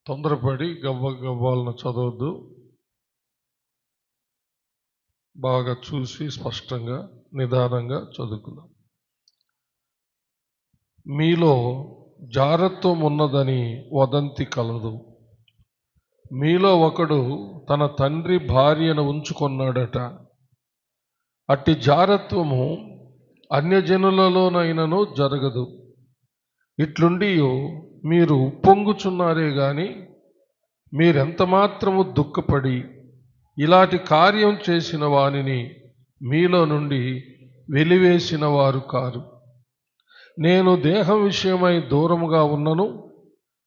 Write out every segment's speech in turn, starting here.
తొందరపడి గవ్వాలను చదవద్దు. బాగా చూసి స్పష్టంగా నిదానంగా చదువుకుందాం. మీలో జారత్వం ఉన్నదని వదంతి కలదు. మీలో ఒకడు తన తండ్రి భార్యను ఉంచుకొన్నాడట. అట్టి జారత్వము అన్యజనులలోనైనను జరగదు. ఇట్లుండి మీరు ఉప్పొంగుచున్నారే గాని మీరెంత మాత్రము దుఃఖపడి ఇలాంటి కార్యం చేసిన వానిని మీలో నుండి వెలివేసిన వారు కారు. నేను దేహం విషయమై దూరముగా ఉన్నను,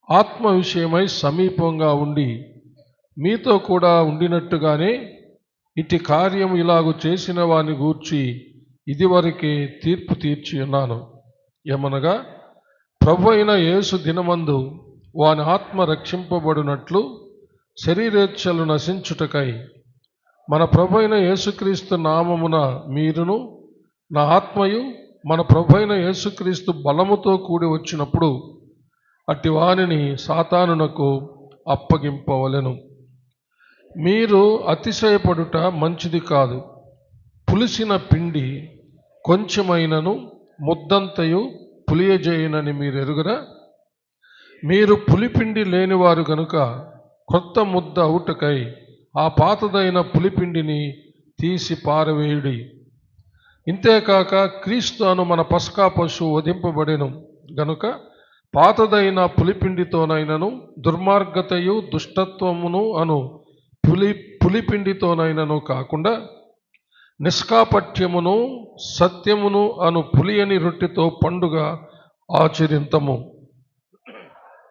ఆత్మ విషయమై సమీపంగా ఉండి మీతో కూడా ఉండినట్టుగానే ఇటు కార్యం ఇలాగు చేసిన వాని గూర్చి ఇదివరకే తీర్పు తీర్చి ఉన్నాను. ఏమనగా ప్రభు అయిన యేసు దినమందు వాని ఆత్మ రక్షింపబడినట్లు శరీరేచ్ఛలు నశించుటకై మన ప్రభు అయిన యేసుక్రీస్తు నామమున మీరును నా ఆత్మయు మన ప్రభు అయిన యేసుక్రీస్తు బలముతో కూడి వచ్చినప్పుడు అట్టి వానిని సాతానునకు అప్పగింపవలెను. మీరు అతిశయపడుట మంచిది కాదు. పులిసిన పిండి కొంచెమైనను ముద్దంతయు పులియజేయనని మీరు ఎరుగరా? మీరు పులిపిండి లేనివారు గనుక కొత్త ముద్ద అవుటకై ఆ పాతదైన పులిపిండిని తీసి పారవేయుడి. ఇంతేకాక క్రీస్తు అను మన పస్కా పశువు వధింపబడెను గనుక పాతదైన పులిపిండితోనైనను దుర్మార్గతయు దుష్టత్వమును అను పులిపిండితోనైనను కాకుండా నిష్కాపట్యమును సత్యమును అను పులియని రొట్టెతో పండుగ ఆచరింతము.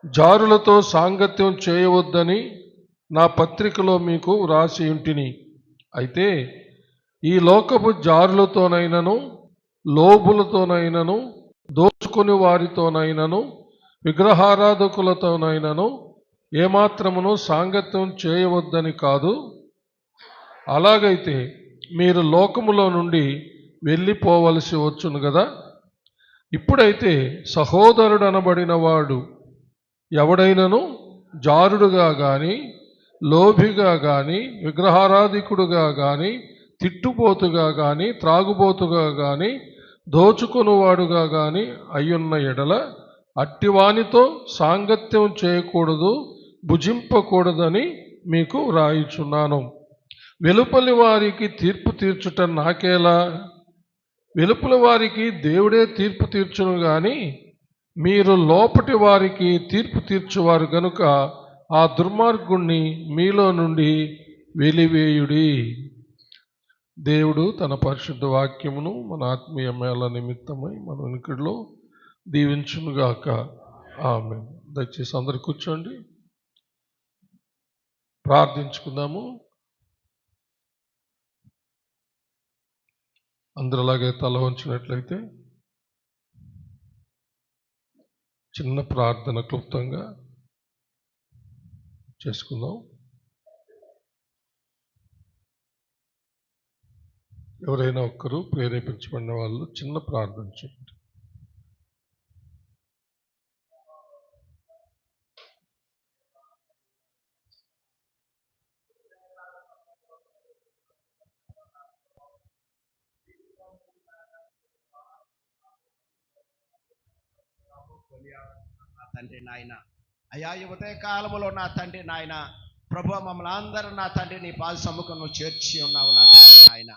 జారులతో సాంగత్యం చేయవద్దని నా పత్రికలో మీకు వ్రాసి ఉంటిని. అయితే ఈ లోకపు జారులతోనైనను లోబులతోనైనను దోచుకుని వారితోనైనను విగ్రహారాధకులతోనైనను ఏమాత్రమును సాంగత్యం చేయవద్దని కాదు. అలాగైతే మీరు లోకములో నుండి వెళ్ళిపోవలసి వచ్చును కదా. ఇప్పుడైతే సహోదరుడు అనబడిన వాడు ఎవడైనను జారుడుగా కానీ లోభిగా కానీ విగ్రహారాధికుడుగా కానీ తిట్టుబోతుగా కానీ త్రాగుబోతుగా కానీ దోచుకొనువాడుగా కానీ అయ్యున్న ఎడల అట్టివానితో సాంగత్యం చేయకూడదు, భుజింపకూడదని మీకు వ్రాయిచున్నాను. వెలుపలి వారికి తీర్పు తీర్చుట నాకేలా? వెలుపలి వారికి దేవుడే తీర్పు తీర్చును గాని మీరు లోపటి వారికి తీర్పు తీర్చువారు గనుక ఆ దుర్మార్గుణ్ణి మీలో నుండి వెలివేయుడి. దేవుడు తన పరిశుద్ధ వాక్యమును మన ఆత్మీయ మేళ నిమిత్తమై మన వెనుకడిలో దీవించునుగాక. ఆమేన్. దయచేసి అందరు కూర్చోండి, ప్రార్థించుకుందాము. అందరిలాగే తల వంచినట్లయితే చిన్న ప్రార్థన క్లుప్తంగా చేసుకుందాం. ఎవరైనా ఒక్కరు ప్రేరేపించబడిన వాళ్ళు చిన్న ప్రార్థన చేయండి. తండ్రి నాయన, అయా ఉదయ కాలములో నా తండ్రి నాయన ప్రభు మమ్మల్ని అందరూ నా తండ్రి నీ పాద సముఖంలో చేర్చి ఉన్నావు నా తండ్రి నాయన.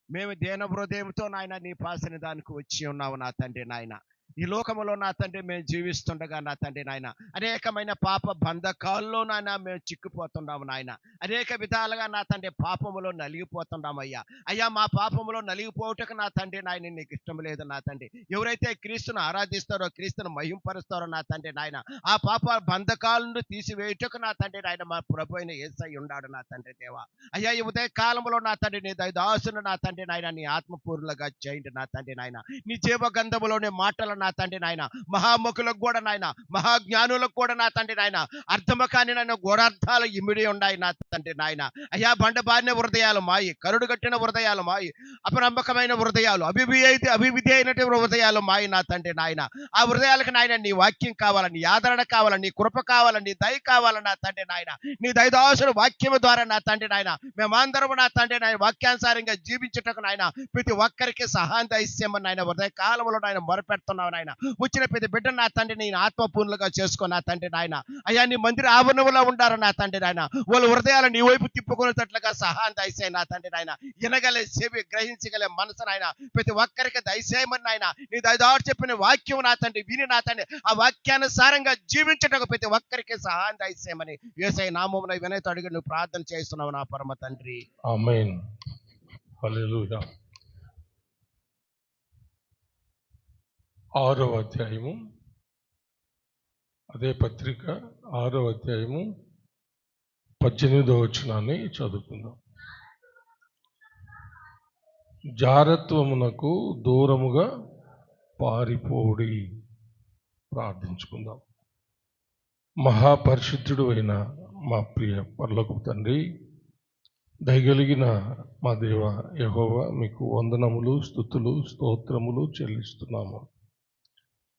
మేము దేన హృదయంతో నాయన నీ పాద సన్నిధానికి వచ్చి ఉన్నావు నా తండ్రి నాయన. ఈ లోకములో నా తండ్రి మేము జీవిస్తుండగా నా తండ్రి నాయన అనేకమైన పాప బంధకాల్లో నాయన మేము చిక్కుపోతున్నాము నాయన. అనేక విధాలుగా నా తండ్రి పాపములో నలిగిపోతున్నాము అయ్యా. అయ్యా మా పాపములో నలిగిపోవటకు నా తండ్రి నాయన నీకు ఇష్టం లేదు నా తండ్రి. ఎవరైతే క్రీస్తును ఆరాధిస్తారో క్రీస్తును మహింపరుస్తారో నా తండ్రి నాయన ఆ పాప బంధకాలను తీసివేయటకు నా తండ్రి నాయన మా ప్రభు అయిన యేసయ్య ఉన్నాడు నా తండ్రి దేవా. అయ్యా ఈ ఉదయ కాలంలో నా తండ్రి నీ దయదాసును నా తండ్రి నాయన నీ ఆత్మపూర్ణంగా చేయండి నా తండ్రి నాయన. నీ జీవ గంధములోని మాటలను నా తండ్రి నాయన, మహాముఖులకు కూడా నాయన, మహాజ్ఞానులకు కూడా నా తండ్రి నాయన అర్థము కాని నాయన గూఢార్థాలు ఇమిడి ఉన్నాయి నా తండ్రి నాయన. అయ్యా, బండబారిన హృదయాలు మాయి, కరుడు కట్టిన హృదయాలు మాయి, అపనమ్మకమైన హృదయాలు, అభివృద్ధి అయినటువంటి హృదయాలు మాయి నా తండ్రి నాయన. ఆ హృదయాలకు నాయన నీ వాక్యం కావాలని, నీ ఆదరణ కావాలని, నీ కృప కావాలని, నీ దయ కావాలని నా తండ్రి నాయన. నీ దయదాసుడు వాక్యము ద్వారా నా తండ్రి నాయన మేమందరము నా తండ్రి నాయన వాక్యానుసారంగా జీవించుటకు నాయన ప్రతి ఒక్కరికి సహాయం దయచేయమని నాయన ఉదయ కాలంలో నాయన మొరపెడుతున్నావు నాయన. వచ్చిన ప్రతి బిడ్డ నా తండ్రి నేను ఆత్మపూర్ణులుగా చేసుకో నా తండ్రి నాయన. అయ్యా, నీ మందిర ఆవరణంలో ఉండారు నా తండ్రి నాయన. వాళ్ళ హృదయాలు నీ వైపు తిప్పుకునేటట్లుగా సహాయం దయచేయ నా తండ్రి నాయన. వినగలే చెవి, గ్రహించగలే మనసు నాయన ప్రతి ఒక్కరికి దయచేయమని నాయన. నీ దయదారు చెప్పిన వాక్యం నా తండ్రి విని నా తండ్రి ఆ వాక్యానుసారంగా జీవించటకు ప్రతి ఒక్కరికి సహాయం దయచేయమని యేసయ్య నామమున వినయతో అడిగి నువ్వు ప్రార్థన చేస్తున్నావు నా పరమ తండ్రి. ఆమేన్. హల్లెలూయా. 6వ అధ్యాయము, అదే పత్రిక 6వ అధ్యాయము 18వ వచనాన్ని చదువుకుందాం. జారత్వమునకు దూరముగా పారిపోడి. ప్రార్థించుకుందాం. మహాపరిశుద్ధుడు అయిన మా ప్రియ పరలోకపు తండ్రి, దయగలిగిన మా దేవ యెహోవా, మీకు వందనములు, స్తుతులు, స్తోత్రములు చెల్లిస్తున్నాము.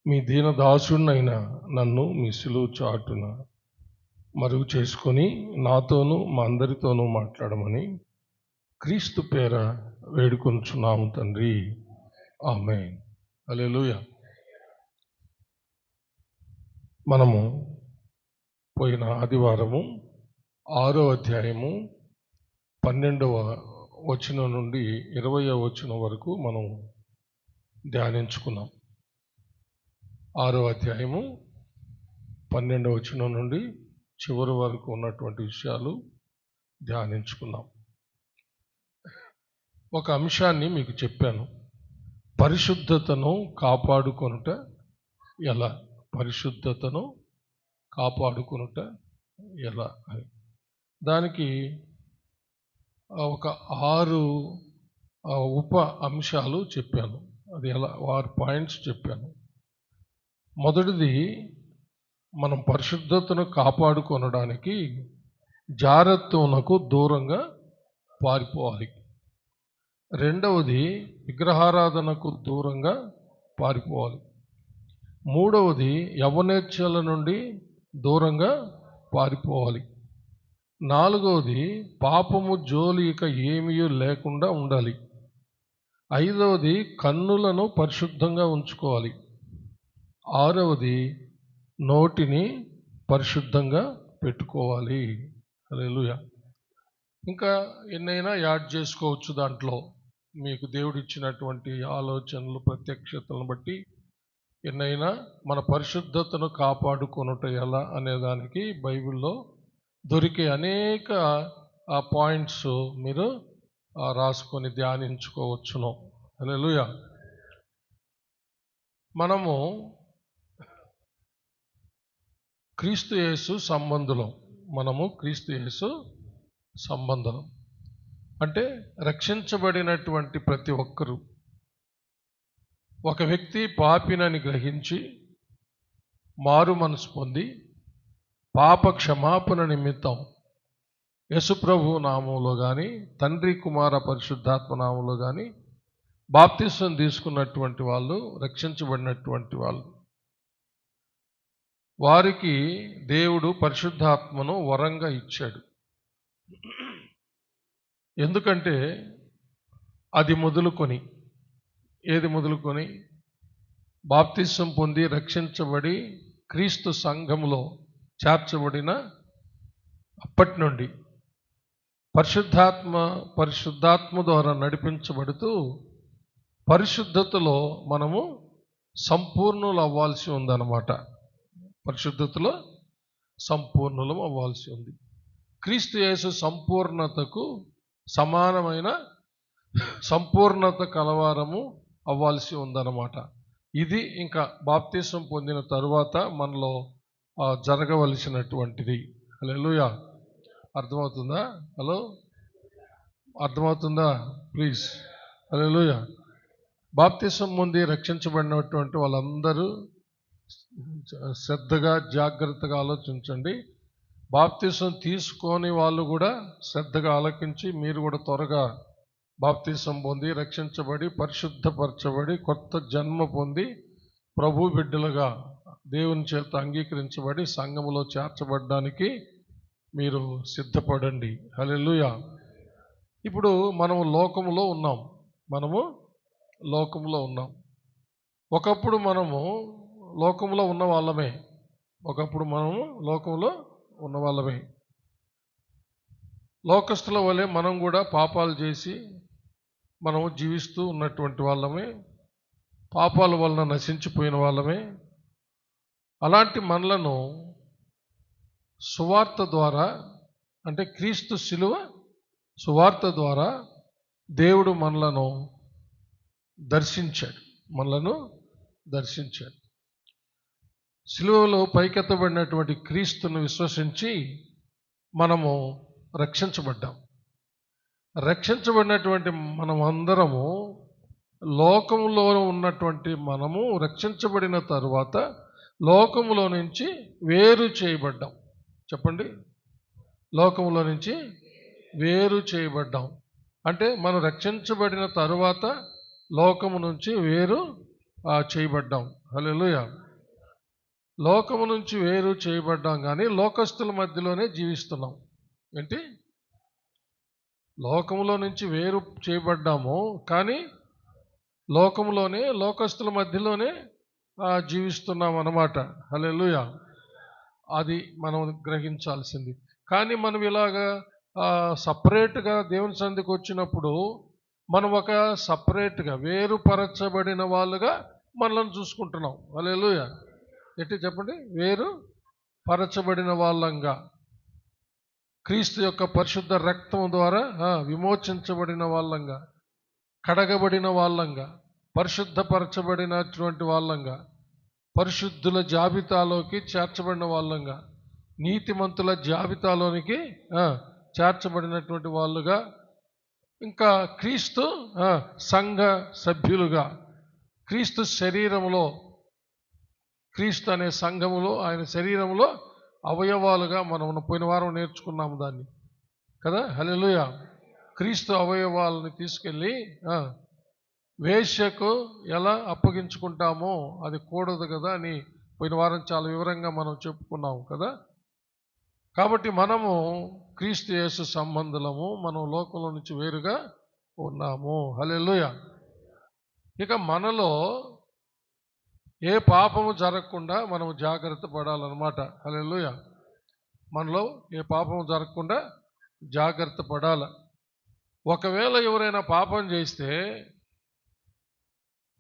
మీ దీనదాసుడినైన నన్ను మీ సిలువ చాటున మరుగు చేసుకొని నాతోనూ మా అందరితోనూ మాట్లాడమని క్రీస్తు పేర వేడుకొనుచున్నాము తండ్రి. ఆమేన్. హల్లెలూయా. మనము పోయిన ఆదివారము 6వ అధ్యాయము 12వ వచనం నుండి 20వ వచనం వరకు మనం ధ్యానించుకున్నాం. 6వ అధ్యాయము 12వ వచనం నుండి చివరి వరకు ఉన్నటువంటి విషయాలు ధ్యానించుకున్నాం. ఒక అంశాన్ని మీకు చెప్పాను, పరిశుద్ధతను కాపాడుకొనుట ఎలా, పరిశుద్ధతను కాపాడుకొనుట ఎలా అని. దానికి ఒక 6 ఉప అంశాలు చెప్పాను. అది ఎలా, 6 పాయింట్స్ చెప్పాను. మొదటిది, మనం పరిశుద్ధతను కాపాడుకొనడానికి జారత్వమునకు దూరంగా పారిపోవాలి. రెండవది, విగ్రహారాధనకు దూరంగా పారిపోవాలి. మూడవది, యవ్వనేచ్ఛల నుండి దూరంగా పారిపోవాలి. నాలుగవది, పాపము జోలి ఇక ఏమీ లేకుండా ఉండాలి. ఐదవది, కన్నులను పరిశుద్ధంగా ఉంచుకోవాలి. ఆరవది, నోటిని పరిశుద్ధంగా పెట్టుకోవాలి. హల్లెలూయా. ఇంకా ఎన్నైనా యాడ్ చేసుకోవచ్చు. దాంట్లో మీకు దేవుడు ఇచ్చినటువంటి ఆలోచనలు, ప్రత్యక్షతలను బట్టి ఎన్నైనా మన పరిశుద్ధతను కాపాడుకొనుట ఎలా అనేదానికి బైబిల్లో దొరికే అనేక పాయింట్స్ మీరు రాసుకొని ధ్యానించుకోవచ్చును. హల్లెలూయా. మనము క్రీస్తు యేసు సంబంధులం. క్రీస్తు యేసు సంబంధం అంటే రక్షించబడినటువంటి ప్రతి ఒక్కరూ, ఒక వ్యక్తి పాపినని గ్రహించి మారు మనసు పొంది పాప క్షమాపణ నిమిత్తం యేసుప్రభు నామంలో కానీ, తండ్రి కుమార పరిశుద్ధాత్మ నామంలో కానీ బాప్తిస్వం తీసుకున్నటువంటి వాళ్ళు, రక్షించబడినటువంటి వాళ్ళు, వారికి దేవుడు పరిశుద్ధాత్మను వరంగా ఇచ్చాడు. ఎందుకంటే ఏది మొదలుకొని బాప్తిస్వం పొంది రక్షించబడి క్రీస్తు సంఘములో చేర్చబడిన అప్పటి నుండి పరిశుద్ధాత్మ ద్వారా నడిపించబడుతూ పరిశుద్ధతలో మనము సంపూర్ణులు అవ్వాల్సి ఉందన్నమాట. పరిశుద్ధతలో సంపూర్ణులం అవ్వాల్సి ఉంది. క్రీస్తు యేసు సంపూర్ణతకు సమానమైన సంపూర్ణత కలవారము అవ్వాల్సి ఉందన్నమాట. ఇది ఇంకా బాప్తిస్వం పొందిన తరువాత మనలో జరగవలసినటువంటిది. హల్లెలూయా. అర్థమవుతుందా? అర్థమవుతుందా? ప్లీజ్. హల్లెలూయా. బాప్తిసం పొంది రక్షించబడినటువంటి వాళ్ళందరూ శ్రద్ధగా జాగ్రత్తగా ఆలోచించండి. బాప్తిసం తీసుకొని వాళ్ళు కూడా శ్రద్ధగా ఆలకించి మీరు కూడా త్వరగా బాప్తిసం పొంది రక్షించబడి పరిశుద్ధపరచబడి కొత్త జన్మ పొంది ప్రభు బిడ్డలుగా దేవుని చేత అంగీకరించబడి సంఘములో చేర్చబడడానికి మీరు సిద్ధపడండి. హల్లెలూయా. ఇప్పుడు మనము లోకములో ఉన్నాం. ఒకప్పుడు మనము లోకంలో ఉన్న వాళ్ళమే. లోకస్తుల వలె మనం కూడా పాపాలు చేసి మనము జీవిస్తూ ఉన్నటువంటి వాళ్ళమే. పాపాల వలన నశించిపోయిన వాళ్ళమే. అలాంటి మనలను సువార్త ద్వారా, అంటే క్రీస్తు శిలువ సువార్త ద్వారా దేవుడు మనలను దర్శించాడు. శిలువలో పైకెత్తబడినటువంటి క్రీస్తును విశ్వసించి మనము రక్షించబడినటువంటి మనం అందరము లోకంలో ఉన్నటువంటి మనము రక్షించబడిన తరువాత లోకములో నుంచి వేరు చేయబడ్డాం. చెప్పండి, లోకములో నుంచి వేరు చేయబడ్డాం. అంటే మనం రక్షించబడిన తరువాత లోకము నుంచి వేరు చేయబడ్డాం. హల్లెలూయా. లోకము నుంచి వేరు చేయబడ్డాం, కానీ లోకస్తుల మధ్యలోనే జీవిస్తున్నాం. ఏంటి? లోకములో నుంచి వేరు చేయబడ్డాము, కానీ లోకస్తుల మధ్యలోనే జీవిస్తున్నాం అన్నమాట. హల్లెలూయా. అది మనం గ్రహించాల్సింది. కానీ మనం ఇలాగా సపరేట్గా దేవుని సన్నిధికి వచ్చినప్పుడు మనం ఒక సపరేట్గా వేరుపరచబడిన వాళ్ళుగా మనల్ని చూసుకుంటున్నాం. హల్లెలూయా. ఎట్టి చెప్పండి, వేరు పరచబడిన వాళ్ళంగా, క్రీస్తు యొక్క పరిశుద్ధ రక్తం ద్వారా విమోచించబడిన వాళ్ళంగా, కడగబడిన వాళ్ళంగా, పరిశుద్ధపరచబడినటువంటి వాళ్ళంగా, పరిశుద్ధుల జాబితాలోకి చేర్చబడిన వాళ్ళంగా, నీతిమంతుల జాబితాలోనికి చేర్చబడినటువంటి వాళ్ళుగా, ఇంకా క్రీస్తు సంఘ సభ్యులుగా, క్రీస్తు శరీరంలో, క్రీస్తు అనే సంఘములో, ఆయన శరీరంలో అవయవాలుగా మనం పోయిన వారం నేర్చుకున్నాము దాన్ని కదా. హల్లెలూయా. క్రీస్తు అవయవాలని తీసుకెళ్ళి వేశ్యకు ఎలా అప్పగించుకుంటామో అది కూడదు కదా అని పోయిన వారం చాలా వివరంగా మనం చెప్పుకున్నాము కదా. కాబట్టి మనము క్రీస్తు యేసు సంబంధులము, మనం లోకంలో నుంచి వేరుగా ఉన్నాము. హల్లెలూయా. ఇక మనలో ఏ పాపము జరగకుండా మనము జాగ్రత్త పడాలన్నమాట. హల్లెలూయా. మనలో ఏ పాపము జరగకుండా జాగ్రత్త పడాల. ఒకవేళ ఎవరైనా పాపం చేస్తే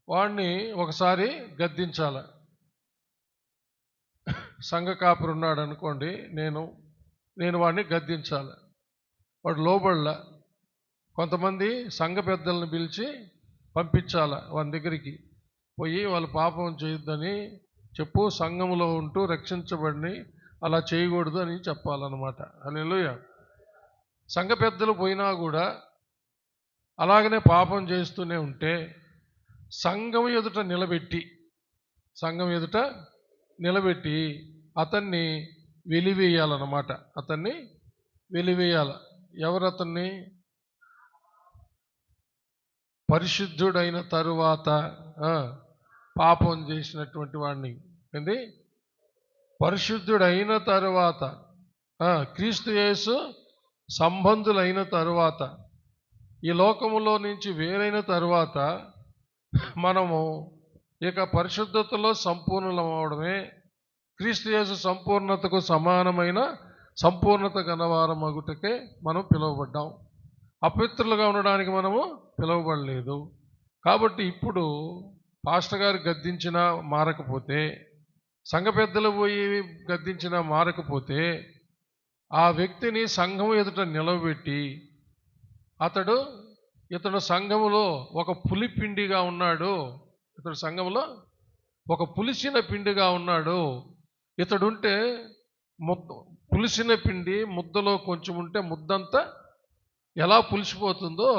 వాడిని ఒకసారి గద్దించాల. సంఘ కాపురు ఉన్నాడు అనుకోండి, నేను వాడిని గద్దించాలి. వాడు లోబడలా. కొంతమంది సంఘ పెద్దలను పిలిచి పంపించాల వాని దగ్గరికి పోయి, వాళ్ళు పాపం చేయొద్దని చెప్పు, సంఘంలో ఉంటూ రక్షించబడిని అలా చేయకూడదు అని చెప్పాలన్నమాట. హల్లెలూయా. సంఘ పెద్దలు పోయినా కూడా అలాగనే పాపం చేస్తూనే ఉంటే సంఘం ఎదుట నిలబెట్టి అతన్ని వెలివేయాలన్నమాట. ఎవరు అతన్ని? పరిశుద్ధుడైన తరువాత పాపం చేసినటువంటి వాడిని. ఏంది? పరిశుద్ధుడైన తరువాత, క్రీస్తు యేసు సంబంధులైన తరువాత, ఈ లోకములో నుంచి వేరైన తరువాత మనము ఇక పరిశుద్ధతలో సంపూర్ణమవడమే, క్రీస్తు యేసు సంపూర్ణతకు సమానమైన సంపూర్ణత గలవారమగుటకే మనం పిలువబడ్డాం. అపవిత్రులుగా ఉండడానికి మనము పిలువబడలేదు. కాబట్టి ఇప్పుడు పాస్టర్ గారు గద్దించినా మారకపోతే, సంఘ పెద్దలు పోయి గద్దించినా మారకపోతే, ఆ వ్యక్తిని సంఘం ఎదుట నిలవబెట్టి ఇతడు సంఘములో ఒక పులిపిండిగా ఉన్నాడు, ఇతడు సంఘంలో ఒక పులిసిన పిండిగా ఉన్నాడు, ఇతడుంటే పులిసిన పిండి ముద్దలో కొంచెం ఉంటే ముద్దంతా ఎలా పులిసిపోతుందో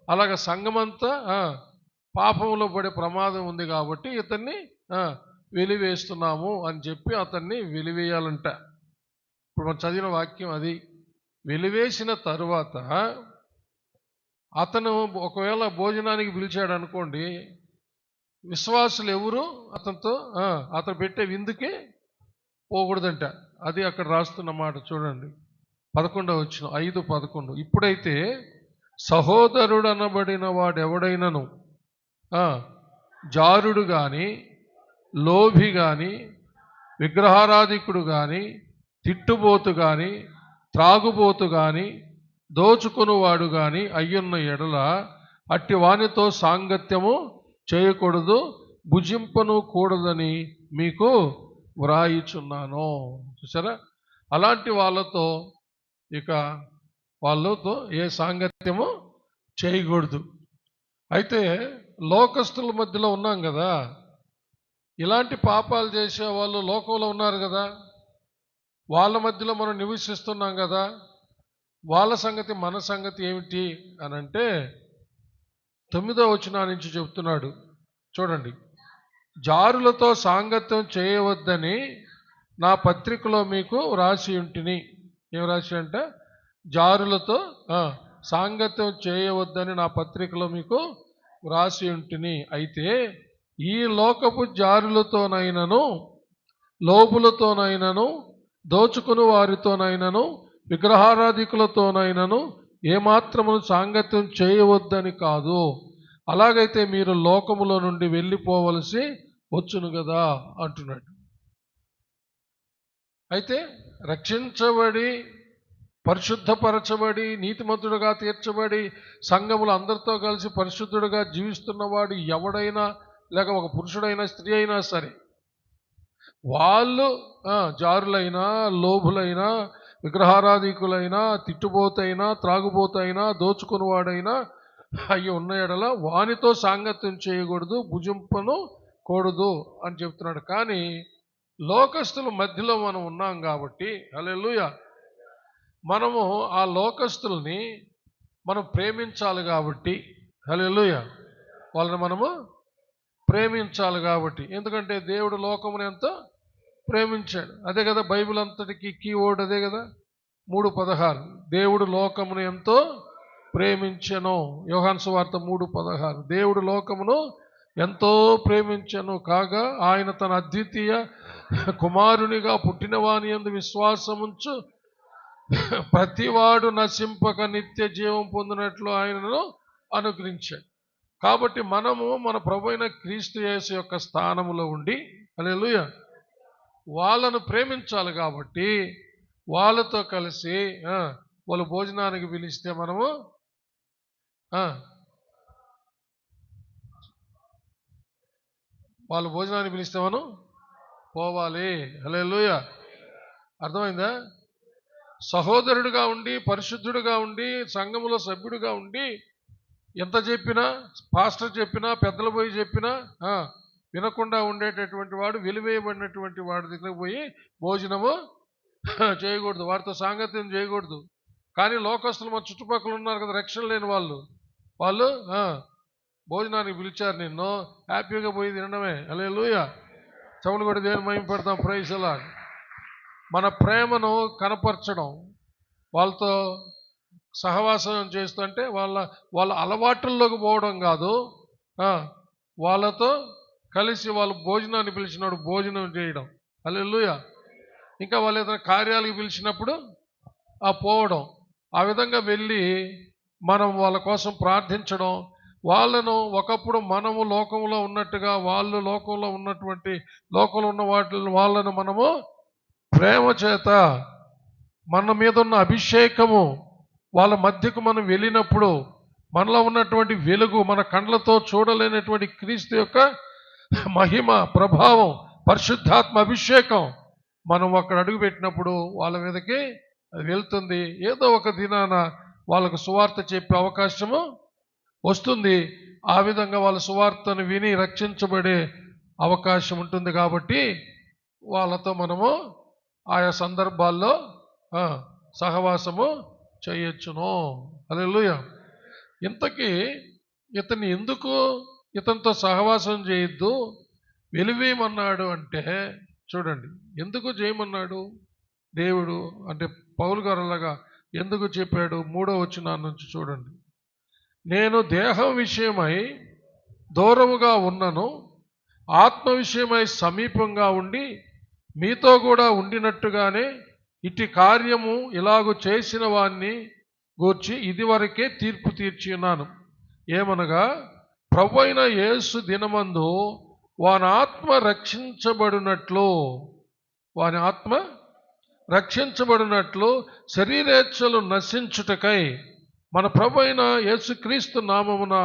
అలాగ సంఘమంతా పాపంలో పడే ప్రమాదం ఉంది కాబట్టి ఇతన్ని వెలివేస్తున్నాము అని చెప్పి అతన్ని వెలివేయాలంట. ఇప్పుడు మనం చదివిన వాక్యం అది. వెలివేసిన తరువాత అతను ఒకవేళ భోజనానికి పిలిచాడు అనుకోండి, విశ్వాసులు ఎవరు అతనితో అతను పెట్టే విందుకే పోకూడదంట. అది అక్కడ రాస్తున్న మాట చూడండి, 11వ వచనం, 5:11. ఇప్పుడైతే సహోదరుడు అనబడిన వాడెవడైనను జారుడు గాని, లోభి గాని, విగ్రహారాధికుడు గాని, తిట్టుబోతు గాని, త్రాగుబోతు గాని, దోచుకునివాడు గాని అయ్యున్న ఎడల అట్టి వానితో సాంగత్యము చేయకూడదు, భుజింపను కూడదని మీకు వ్రాయిచున్నాను. చూసారా? అలాంటి వాళ్ళతో వాళ్ళతో ఏ సాంగత్యము చేయకూడదు. అయితే లోకస్తుల మధ్యలో ఉన్నాం కదా, ఇలాంటి పాపాలు చేసే వాళ్ళు లోకంలో ఉన్నారు కదా, వాళ్ళ మధ్యలో మనం నివసిస్తున్నాం కదా, వాళ్ళ సంగతి మన సంగతి ఏమిటి అని అంటే 9వ వచనం నుంచి చెప్తున్నాడు చూడండి. జారులతో సాంగత్యం చేయవద్దని నా పత్రికలో మీకు వ్రాసి ఉంటిని. ఏం రాసి అంటే జారులతో సాంగత్యం చేయవద్దని నా పత్రికలో మీకు వ్రాసి ఉంటిని. అయితే ఈ లోకపు జారులతోనైనను, లోపులతోనైనను, దోచుకుని వారితోనైనను, విగ్రహారాధికులతోనైనను ఏమాత్రము సాంగత్యం చేయవద్దని కాదు. అలాగైతే మీరు లోకములో నుండి వెళ్ళిపోవలసి వచ్చును కదా అంటున్నాడు. అయితే రక్షించబడి, పరిశుద్ధపరచబడి, నీతిమంతుడుగా తీర్చబడి, సంఘములు అందరితో కలిసి పరిశుద్ధుడుగా జీవిస్తున్నవాడు ఎవడైనా, లేక ఒక పురుషుడైనా స్త్రీ అయినా సరే, వాళ్ళు జారులైనా, లోభులైనా, విగ్రహారాధికులైనా, తిట్టుబోతైనా, త్రాగుబోతైనా, దోచుకునివాడైనా అయ్యి ఉన్న ఎడల వానితో సాంగత్యం చేయకూడదు, భుజింపను కూడదు అని చెప్తున్నాడు. కానీ లోకస్తుల మధ్యలో మనం ఉన్నాం కాబట్టి, హల్లెలూయా, మనము ఆ లోకస్తుల్ని మనం ప్రేమించాలి కాబట్టి, హల్లెలూయా, వాళ్ళని మనము ప్రేమించాలి కాబట్టి. ఎందుకంటే దేవుడు లోకమును ఎంతో ప్రేమించాడు. అదే కదా బైబిల్ అంతటికి కీవర్డ్, అదే కదా. 3:16 దేవుడు లోకమును ఎంతో ప్రేమించెను. యోహాను సువార్త 3:16 దేవుడు లోకమును ఎంతో ప్రేమించెను కాగా ఆయన తన అద్వితీయ కుమారునిగా పుట్టిన వాని యందు విశ్వాసముంచు ప్రతివాడు నశింపక నిత్య జీవం పొందినట్లు ఆయనను అనుగ్రహించాడు. కాబట్టి మనము మన ప్రభువైన క్రీస్తు యేసు యొక్క స్థానములో ఉండి, హల్లెలూయా, వాళ్ళను ప్రేమించాలి కాబట్టి వాళ్ళతో కలిసి వాళ్ళు భోజనానికి పిలిస్తే మనము వాళ్ళు భోజనానికి పిలిస్తే మనం పోవాలి. హల్లెలూయా, అర్థమైందా? సహోదరుడిగా ఉండి, పరిశుద్ధుడిగా ఉండి, సంఘములో సభ్యుడిగా ఉండి, ఎంత చెప్పినా, పాస్టర్ చెప్పినా, పెద్దలు పోయి చెప్పినా వినకుండా ఉండేటటువంటి వాడు, వెలివేయబడినటువంటి వాడి దగ్గర పోయి భోజనము చేయకూడదు, వారితో సాంగత్యం చేయకూడదు. కానీ లోకస్తులు మన చుట్టుపక్కల ఉన్నారు కదా, రక్షణ లేని వాళ్ళు భోజనానికి పిలిచారు, నిన్ను హ్యాపీగా పోయి తినడమే. హల్లెలూయా, చెవులు కూడా దేవుని మహిమపడతాం. Praise lord. మన ప్రేమను కనపరచడం, వాళ్ళతో సహవాసం చేస్తుంటే వాళ్ళ అలవాట్లలోకి పోవడం కాదు, వాళ్ళతో కలిసి వాళ్ళు భోజనాన్ని పిలిచినప్పుడు భోజనం చేయడం. హల్లెలూయా. ఇంకా వాళ్ళు ఏదైనా కార్యాలకు పిలిచినప్పుడు పోవడం. ఆ విధంగా వెళ్ళి మనం వాళ్ళ కోసం ప్రార్థించడం. వాళ్ళను ఒకప్పుడు మనము లోకంలో ఉన్నట్టుగా వాళ్ళు లోకంలో ఉన్నటువంటి లోకంలో ఉన్న వాళ్ళను మనము ప్రేమ చేత, మన మీద ఉన్న అభిషేకము వాళ్ళ మధ్యకు మనం వెళ్ళినప్పుడు మనలో ఉన్నటువంటి వెలుగు, మన కండ్లతో చూడలేనటువంటి క్రీస్తు యొక్క మహిమ, ప్రభావం, పరిశుద్ధాత్మ అభిషేకం మనం అక్కడ అడుగుపెట్టినప్పుడు వాళ్ళ మీదకి అది వెళ్తుంది. ఏదో ఒక దినాన వాళ్ళకు సువార్త చెప్పే అవకాశము వస్తుంది. ఆ విధంగా వాళ్ళ సువార్తను విని రక్షించబడే అవకాశం ఉంటుంది. కాబట్టి వాళ్ళతో మనము ఆయా సందర్భాల్లో సహవాసము చేయొచ్చును. హల్లెలూయా. ఇంతకీ ఇతన్ని ఎందుకు ఇతనితో సహవాసం చేయొద్దు, వెలివేయమన్నాడు అంటే చూడండి, ఎందుకు చేయమన్నాడు దేవుడు అంటే పౌలు గారు అలాగా ఎందుకు చెప్పాడు? 3వ వచనం నుంచి చూడండి. నేను దేహం విషయమై దూరముగా ఉన్నను, ఆత్మ విషయమై సమీపంగా ఉండి మీతో కూడా ఉండినట్టుగానే ఇట్టి కార్యము ఇలాగు చేసిన వాణ్ణి గూర్చి ఇదివరకే తీర్పు తీర్చి ఉన్నాను. ఏమనగా ప్రభువైన యేసు దినమందు వాని ఆత్మ రక్షించబడినట్లు శరీరేచ్ఛలు నశించుటకై మన ప్రభువైన యేసుక్రీస్తు నామమున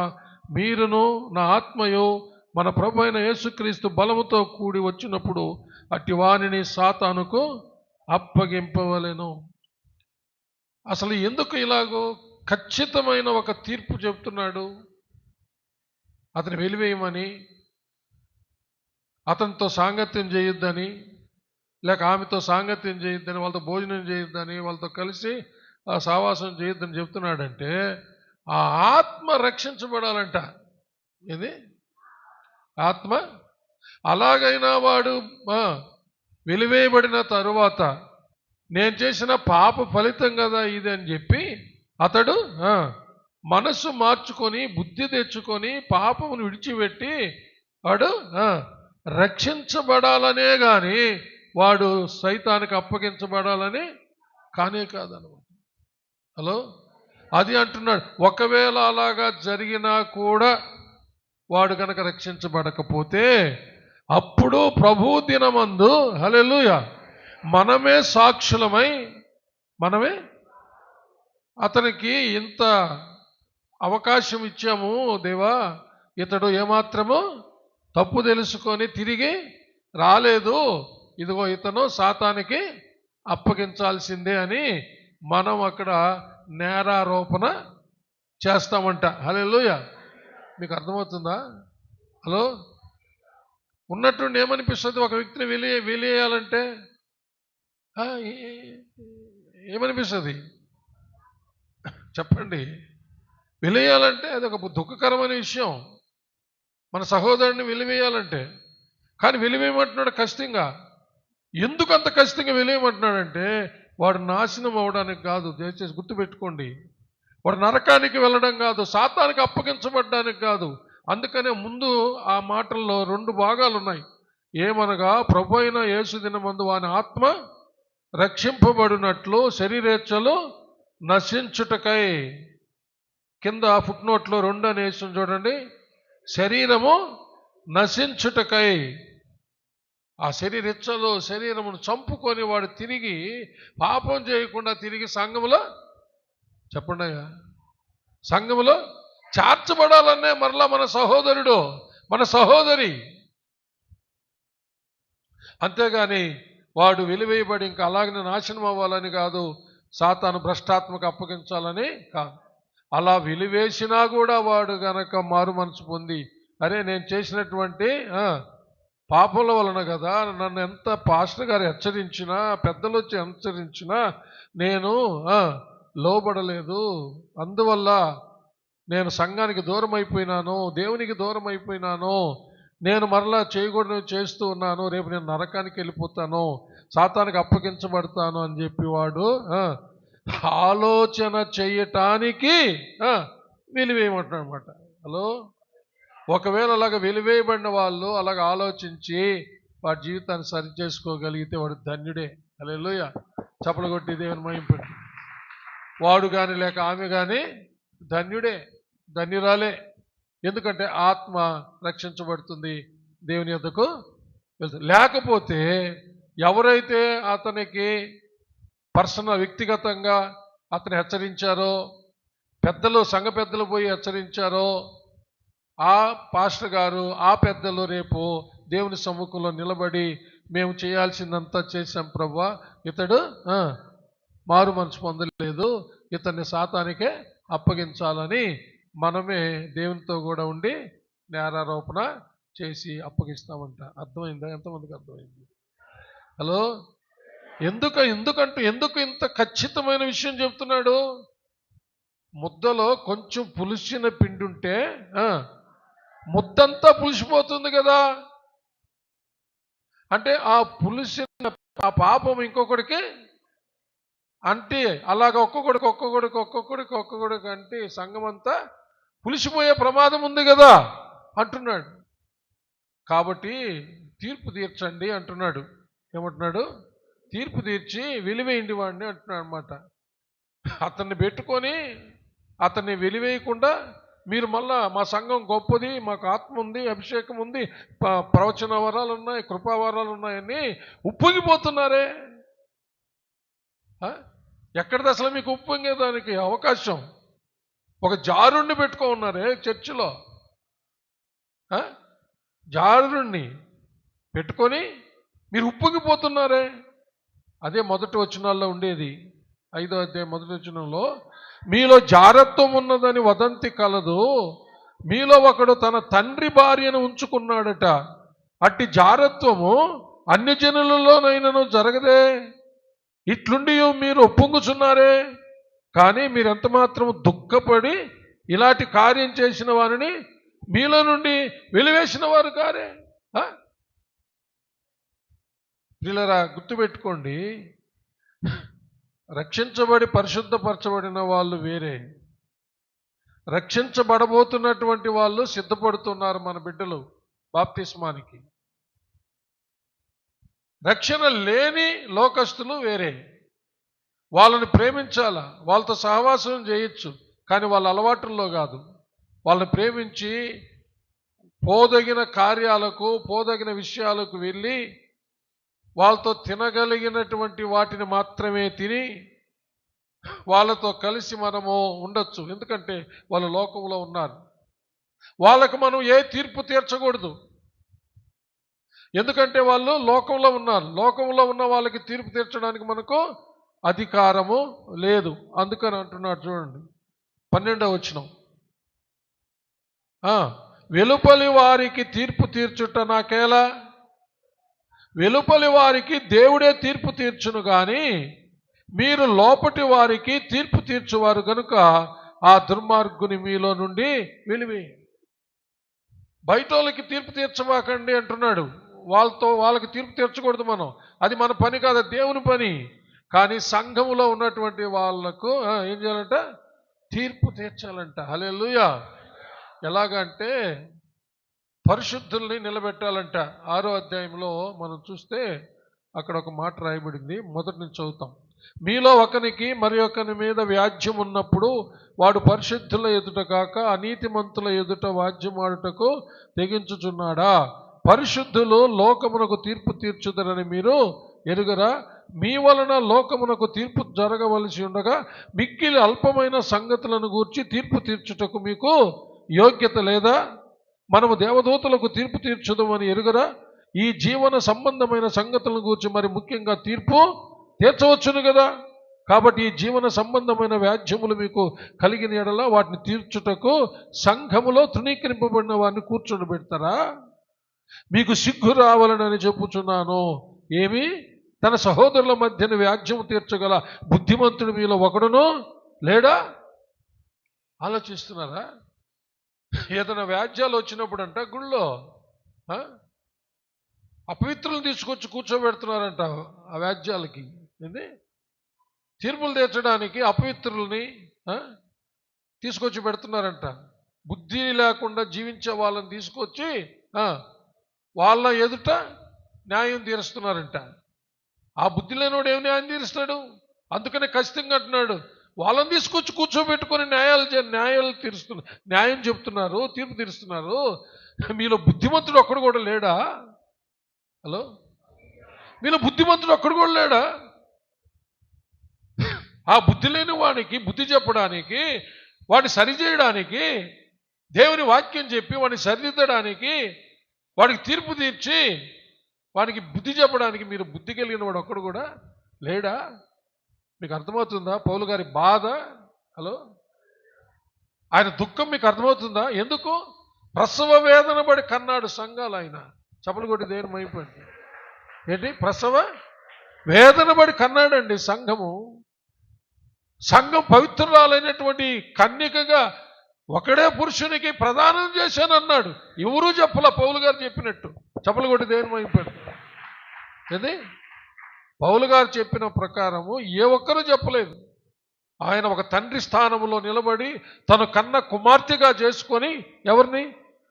మీరును నా ఆత్మయు మన ప్రభువైన యేసుక్రీస్తు బలముతో కూడి వచ్చినప్పుడు అట్టి వానిని సాతానుకు అప్పగింపవలెను. అసలు ఎందుకు ఇలాగో ఖచ్చితమైన ఒక తీర్పు చెప్తున్నాడు? అతను వెలివేయమని, అతనితో సాంగత్యం చేయొద్దని, లేక ఆమెతో సాంగత్యం చేయొద్దని, వాళ్ళతో భోజనం చేయొద్దని, వాళ్ళతో కలిసి సావాసం చేయొద్దని చెప్తున్నాడంటే ఆ ఆత్మ రక్షించబడాలంట. ఇది ఆత్మ. అలాగైనా వాడు వెలివేయబడిన తరువాత నేను చేసిన పాప ఫలితం కదా ఇది అని చెప్పి అతడు మనసు మార్చుకొని బుద్ధి తెచ్చుకొని పాపమును విడిచిపెట్టి వాడు రక్షించబడాలనే కానీ వాడు సైతానికి అప్పగించబడాలని కానే కాదనమాట. హలో, అది అంటున్నాడు. ఒకవేళ అలాగా జరిగినా కూడా వాడు కనుక రక్షించబడకపోతే అప్పుడు ప్రభు దినమందు హల్లెలూయా మనమే సాక్షులమై మనమే అతనికి ఇంత అవకాశం ఇచ్చాము దేవా, ఇతడు ఏమాత్రము తప్పు తెలుసుకొని తిరిగి రాలేదు, ఇదిగో ఇతను సాతానికి అప్పగించాల్సిందే అని మనం అక్కడ నేరారోపణ చేస్తామంట. హల్లెలూయా. మీకు అర్థమవుతుందా? హలో, ఉన్నట్టుండి ఏమనిపిస్తుంది? ఒక వ్యక్తిని వెలివేయాలంటే ఏమనిపిస్తుంది చెప్పండి? వెలివేయాలంటే అది ఒక దుఃఖకరమైన విషయం, మన సహోదరుడిని వెలివేయాలంటే. కానీ వెలివేయమంటున్నాడు ఖచ్చితంగా. ఎందుకు అంత ఖచ్చితంగా వెలివేయమంటున్నాడంటే వాడు నాశనం అవ్వడానికి కాదు. దయచేసి గుర్తుపెట్టుకోండి, వాడు నరకానికి వెళ్ళడం కాదు, సాతానికి అప్పగించబడ్డానికి కాదు. అందుకనే ముందు ఆ మాటల్లో 2 భాగాలు ఉన్నాయి. ఏమనగా ప్రభువైన యేసు దినమందు వాని ఆత్మ రక్షింపబడినట్లు శరీరేచ్ఛలు నశించుటకై. కింద ఫుట్నోట్లో 2 అని వేసి చూడండి. శరీరము నశించుటకై. ఆ శరీరేచ్ఛలు శరీరమును చంపుకొని వాడు తిరిగి పాపం చేయకుండా తిరిగి సంఘములో చెప్పండి అయ్యా, సంఘములో చేర్చబడాలనే మరలా మన సహోదరుడు మన సహోదరి. అంతేగాని వాడు వెలివేయబడి ఇంకా అలాగనే నాశనం అవ్వాలని కాదు, సాతాను భ్రష్టాత్మకు అప్పగించాలని కాదు. అలా వెలివేసినా కూడా వాడు గనక మారు మనసు పొంది, అరే నేను చేసినటువంటి పాపముల వలన కదా, నన్ను ఎంత పాస్టర్ గారు హెచ్చరించినా పెద్దలు వచ్చి హెచ్చరించినా నేను లోబడలేదు, అందువల్ల నేను సంఘానికి దూరం అయిపోయినాను, దేవునికి దూరం అయిపోయినాను, నేను మరలా చేయకూడదు చేస్తూ ఉన్నాను, రేపు నేను నరకానికి వెళ్ళిపోతాను, సాతానికి అప్పగించబడతాను అని చెప్పి వాడు ఆలోచన చేయటానికి వెలివేయమంటున్నాడు అనమాట. హలో, ఒకవేళ అలాగ వెలివేయబడిన వాళ్ళు అలాగ ఆలోచించి వాడి జీవితాన్ని సరి చేసుకోగలిగితే వాడు ధన్యుడే. హల్లెలూయా. చప్పలు కొట్టి దేవుని మహింపండి. వాడు కానీ లేక ఆమె కానీ ధన్యుడే, ధన్యురాలే. ఎందుకంటే ఆత్మ రక్షించబడుతుంది, దేవుని యొద్దకు వెళ్తుంది. లేకపోతే ఎవరైతే అతనికి పర్సనల్ వ్యక్తిగతంగా అతను హెచ్చరించారో, పెద్దలు సంఘ పెద్దలు పోయి హెచ్చరించారో, ఆ పాస్టర్ గారు ఆ పెద్దలు రేపు దేవుని సమ్ముఖంలో నిలబడి మేము చేయాల్సిందంతా చేశాం ప్రభువా, ఇతడు మారు మనసు పొందలేదు, ఇతన్ని సాతానికే అప్పగించాలని మనమే దేవునితో కూడా ఉండి నేరారోపణ చేసి అప్పగిస్తామంట. అర్థమైందా? ఎంతమందికి అర్థమైంది? హలో, ఎందుకు ఇంత ఖచ్చితమైన విషయం చెప్తున్నాడు? ముద్దలో కొంచెం పులిసిన పిండి ఉంటే ముద్దంతా పులిసిపోతుంది కదా. అంటే ఆ పులిసిన ఆ పాపం ఇంకొకడికి అంటే అలాగ ఒక్కొక్కడికి అంటే సంఘం అంతా పులిసిపోయే ప్రమాదం ఉంది కదా అంటున్నాడు. కాబట్టి తీర్పు తీర్చండి అంటున్నాడు. ఏమంటున్నాడు? తీర్పు తీర్చి వెలివేయండి వాడిని అంటున్నాడు అనమాట. అతన్ని పెట్టుకొని అతన్ని వెలివేయకుండా మీరు మళ్ళా మా సంఘం గొప్పది, మాకు ఆత్మ ఉంది, అభిషేకం ఉంది, ప్రవచన వరాలు ఉన్నాయి, కృపావరాలు ఉన్నాయని ఉప్పొంగిపోతున్నారే. ఎక్కడిది అసలు మీకు ఉప్పొంగేదానికి అవకాశం? ఒక జారుణ్ణి పెట్టుకో ఉన్నారే చర్చిలో. జారుణ్ణి పెట్టుకొని మీరు ఉప్పొంగిపోతున్నారే. అదే మొదటి వచనాల్లో ఉండేది. 5వ అధ్యాయం మొదటి వచనంలో, మీలో జారత్వం ఉన్నదని వదంతి కలదు, మీలో ఒకడు తన తండ్రి భార్యను ఉంచుకున్నాడట, అట్టి జారత్వము అన్య జనులలోనైనను జరగదే. ఇట్లుండి మీరు ఒప్పుంగుచున్నారే, కానీ మీరెంత మాత్రం దుఃఖపడి ఇలాంటి కార్యం చేసిన వారిని మీలో నుండి వెలివేసిన వారు కారే. పిల్లరా, గుర్తుపెట్టుకోండి, రక్షించబడి పరిశుద్ధపరచబడిన వాళ్ళు వేరే, రక్షించబడబోతున్నటువంటి వాళ్ళు సిద్ధపడుతున్నారు మన బిడ్డలు బాప్తిస్మానికి. రక్షణ లేని లోకస్తులు వేరే. వాళ్ళని ప్రేమించాలా, వాళ్ళతో సహవాసం చేయొచ్చు, కానీ వాళ్ళ అలవాటుల్లో కాదు. వాళ్ళని ప్రేమించి పోదగిన కార్యాలకు, పోదగిన విషయాలకు వెళ్ళి వాళ్ళతో తినగలిగినటువంటి వాటిని మాత్రమే తిని వాళ్ళతో కలిసి మనము ఉండొచ్చు. ఎందుకంటే వాళ్ళు లోకంలో ఉన్నారు. వాళ్ళకు మనం ఏ తీర్పు తీర్చకూడదు, ఎందుకంటే వాళ్ళు లోకంలో ఉన్నారు. లోకంలో ఉన్న వాళ్ళకి తీర్పు తీర్చడానికి మనకు అధికారము లేదు. అందుకని అంటున్నాడు చూడండి 12వ వచనం, వెలుపలి వారికి తీర్పు తీర్చుట నాకేలా? వెలుపలి వారికి దేవుడే తీర్పు తీర్చును గాని మీరు లోపటి వారికి తీర్పు తీర్చువారు కనుక ఆ దుర్మార్గుని మీలో నుండి వెలివేయండి. బయట వాళ్ళకి తీర్పు తీర్చబాకండి అంటున్నాడు. వాళ్ళకి తీర్పు తీర్చకూడదు మనం, అది మన పని కాదు, దేవుని పని. కానీ సంఘములో ఉన్నటువంటి వాళ్లకు ఏం చేయాలంట? తీర్పు తీర్చాలంట. హల్లెలూయా. ఎలాగంటే పరిశుద్ధుల్ని నిలబెట్టాలంట. 6వ అధ్యాయంలో మనం చూస్తే అక్కడ ఒక మాట రాయబడింది, మొదటి నుంచి చదువుతాం. మీలో ఒకనికి మరి ఒకని మీద వ్యాజ్యం ఉన్నప్పుడు వాడు పరిశుద్ధుల ఎదుట కాక అనీతిమంతుల ఎదుట వ్యాజ్యమాడుటకు తెగించుచున్నాడా? పరిశుద్ధులు లోకమునకు తీర్పు తీర్చుదరని మీరు ఎరుగరా? మీ వలన లోకమునకు తీర్పు జరగవలసి ఉండగా మిక్కిలి అల్పమైన సంగతులను గూర్చి తీర్పు తీర్చుటకు మీకు యోగ్యత లేదా? మనము దేవదూతలకు తీర్పు తీర్చుదామని ఎరుగరా? ఈ జీవన సంబంధమైన సంగతులను గురించి మరి ముఖ్యంగా తీర్పు తీర్చవచ్చును కదా. కాబట్టి ఈ జీవన సంబంధమైన వ్యాజ్యములు మీకు కలిగిన యెడల వాటిని తీర్చుటకు సంఘములో తృణీకరింపబడిన వారిని కూర్చోబెడతారా? మీకు సిగ్గు రావాలని చెప్పుచున్నాను. ఏమి? తన సహోదరుల మధ్యన వ్యాజ్యము తీర్చగల బుద్ధిమంతుడు మీలో ఒకడును లేడా? ఆలోచిస్తున్నారా? ఏదైనా వ్యాజ్యాలు వచ్చినప్పుడు అంట గుళ్ళో అపవిత్రులను తీసుకొచ్చి కూర్చోబెడుతున్నారంట. ఆ వ్యాజ్యాలకి ఏంది తీర్పులు తీర్చడానికి అపవిత్రుల్ని తీసుకొచ్చి పెడుతున్నారంట. బుద్ధి లేకుండా జీవించే వాళ్ళని తీసుకొచ్చి వాళ్ళ ఎదుట న్యాయం తీరుస్తున్నారంట. ఆ బుద్ధి లేనివాడు ఏం న్యాయం తీరుస్తాడు? అందుకనే ఖచ్చితంగా అంటున్నాడు, వాళ్ళని తీసుకొచ్చి కూర్చోబెట్టుకొని న్యాయం చెప్తున్నారు, తీర్పు తీరుస్తున్నారు. మీలో బుద్ధిమంతుడు ఒక్కడు కూడా లేడా? హలో, మీలో బుద్ధిమంతుడు ఒక్కడు కూడా లేడా? ఆ బుద్ధి లేని వాడికి బుద్ధి చెప్పడానికి, వాడిని సరిచేయడానికి, దేవుని వాక్యం చెప్పి వాడిని సరిదిద్దడానికి, వాడికి తీర్పు తీర్చి వాడికి బుద్ధి చెప్పడానికి మీరు బుద్ధి కలిగిన వాడు ఒక్కడు కూడా లేడా? మీకు అర్థమవుతుందా పౌలు గారి బాధ? హలో, ఆయన దుఃఖం మీకు అర్థమవుతుందా? ఎందుకు? ప్రసవ వేదన పడి కన్నాడు సంఘాలు. ఆయన చప్పలు కొట్టి దేని మైపోయింది ఏంటి? ప్రసవ వేదన పడి కన్నాడండి సంఘము. సంఘం పవిత్రురాలైనటువంటి కన్యకగా ఒకడే పురుషునికి ప్రదానం చేశానన్నాడు. ఎవరూ చెప్పలా, పౌలు గారు చెప్పినట్టు. చెప్పలు కొట్టి దేవుని మైపాడు. ఏది పౌలు గారు చెప్పిన ప్రకారము ఏ ఒక్కరూ చెప్పలేదు. ఆయన ఒక తండ్రి స్థానంలో నిలబడి తను కన్న కుమార్తెగా చేసుకొని ఎవరిని,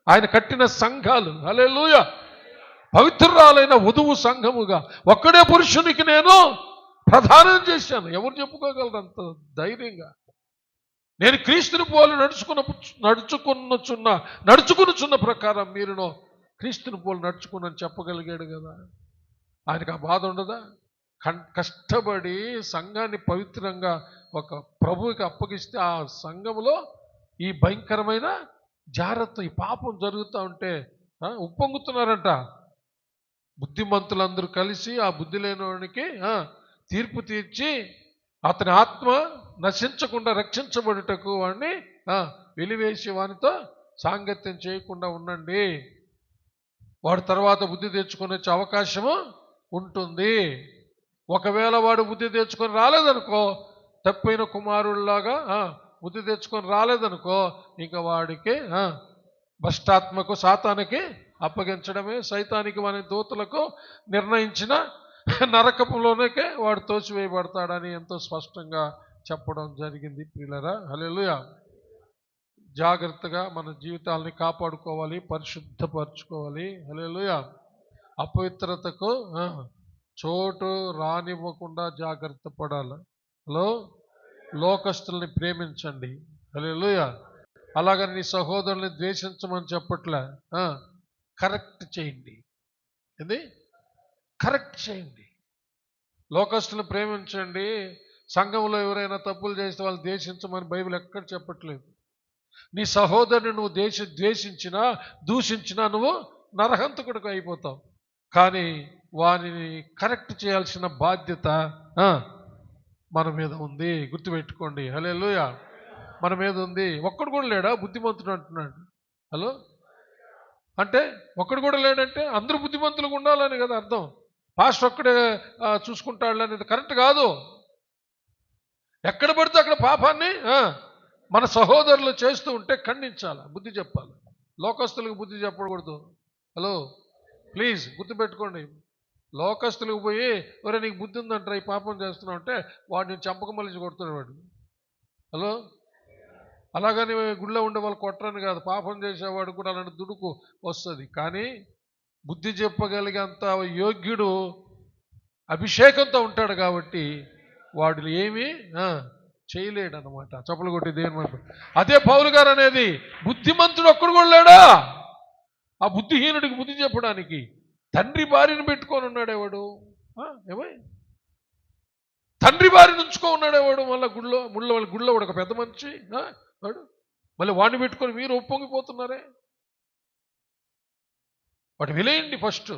ఆయన కట్టిన సంఘాలు, హల్లెలూయా, పవిత్రురాలైన వధువు సంఘముగా ఒక్కడే పురుషునికి నేను ప్రదానం చేశాను. ఎవరు చెప్పుకోగలరు అంత ధైర్యంగా? నేను క్రీస్తుని పోలి నడుచుకునుచున్న ప్రకారం మీరును క్రీస్తుని పోలి నడుచుకుని చెప్పగలిగాడు కదా. ఆయనకు ఆ బాధ ఉండదా? కష్టపడి సంఘాన్ని పవిత్రంగా ఒక ప్రభువుకి అప్పగిస్తే ఆ సంఘములో ఈ భయంకరమైన జాగ్రత్త, ఈ పాపం జరుగుతూ ఉంటే ఉప్పొంగుతున్నారంట. బుద్ధిమంతులందరూ కలిసి ఆ బుద్ధి లేనివానికి తీర్పు తీర్చి అతని ఆత్మ నశించకుండా రక్షించబడుటకు వాడిని వెలివేసి వానితో సాంగత్యం చేయకుండా ఉండండి. వాడు తర్వాత బుద్ధి తెచ్చుకొని వచ్చే అవకాశము ఉంటుంది. ఒకవేళ వాడు బుద్ధి తెచ్చుకొని రాలేదనుకో, తప్పైన కుమారుల్లాగా బుద్ధి తెచ్చుకొని రాలేదనుకో, ఇంకా వాడికి భ్రష్టాత్మకు సాతానికి అప్పగించడమే, సైతానికి వాని దూతలకు నిర్ణయించిన నరకములోనికే వాడు తోసివేయబడతాడని ఎంతో స్పష్టంగా చెప్పడం జరిగింది. ప్రియులారా, హల్లెలూయా. జాగ్రత్తగా మన జీవితాలని కాపాడుకోవాలి, పరిశుద్ధపరచుకోవాలి. హల్లెలూయా. అపవిత్రతకు చోటు రానివ్వకుండా జాగ్రత్త పడాలి. లోకస్తుల్ని ప్రేమించండి. హల్లెలూయా. అలాగని నీ సహోదరుల్ని ద్వేషించమని చెప్పట్లే, కరెక్ట్ చేయండి. ఇది కరెక్ట్ చేయండి. లోకస్తుల్ని ప్రేమించండి. సంఘంలో ఎవరైనా తప్పులు చేస్తే వాళ్ళు ద్వేషించమని బైబిల్ ఎక్కడ చెప్పట్లేదు. నీ సహోదరుని నువ్వు ద్వేషించినా దూషించినా నువ్వు నరహంతకుడికి అయిపోతావు. కానీ వారిని కరెక్ట్ చేయాల్సిన బాధ్యత మన మీద ఉంది. గుర్తుపెట్టుకోండి. హల్లెలూయా. మన మీద ఉంది. ఒక్కడు కూడా లేడా బుద్ధిమంతుడు అంటున్నాడు. హలో అంటే ఒక్కడు కూడా లేడంటే అందరూ బుద్ధిమంతులుగా ఉండాలని కదా అర్థం. పాస్టర్ ఒక్కడే చూసుకుంటాడు అనేది కరెక్ట్ కాదు. ఎక్కడ పడితే అక్కడ పాపాన్ని మన సహోదరులు చేస్తూ ఉంటే ఖండించాలి, బుద్ధి చెప్పాలి. లోకస్తులకు బుద్ధి చెప్పకూడదు. హలో ప్లీజ్ గుర్తుపెట్టుకోండి. లోకస్తులకు పోయి ఎవరైనా నీకు బుద్ధి ఉందంటారా, ఈ పాపం చేస్తున్నావు అంటే వాడిని చంపకమలిసి కొడుతున్నాడు వాడు. హలో అలాగని గుళ్ళో ఉండే వాళ్ళు కొట్టరని కాదు, పాపం చేసేవాడు కూడా అలాంటి దుడుకు వస్తుంది. కానీ బుద్ధి చెప్పగలిగేంత యోగ్యుడు అభిషేకంతో ఉంటాడు కాబట్టి వాడు ఏమీ చేయలేడు అనమాట. చప్పలు కొట్టి దేవుని మాట. అదే పౌలు గారు అనేది బుద్ధిమంతుడు ఒక్కడు కూడా లేడా ఆ బుద్ధిహీనుడికి బుద్ధి చెప్పడానికి. తండ్రి భార్యను పెట్టుకొని ఉన్నాడేవాడు, ఏమై తండ్రి భార్యను ఉంచుకో ఉన్నాడేవాడు. మళ్ళీ గుళ్ళో వాడు ఒక పెద్ద మనిషి వాడు, మళ్ళీ వాడిని పెట్టుకొని మీరు ఒప్పొంగిపోతున్నారే. వాటి విలేయండి ఫస్ట్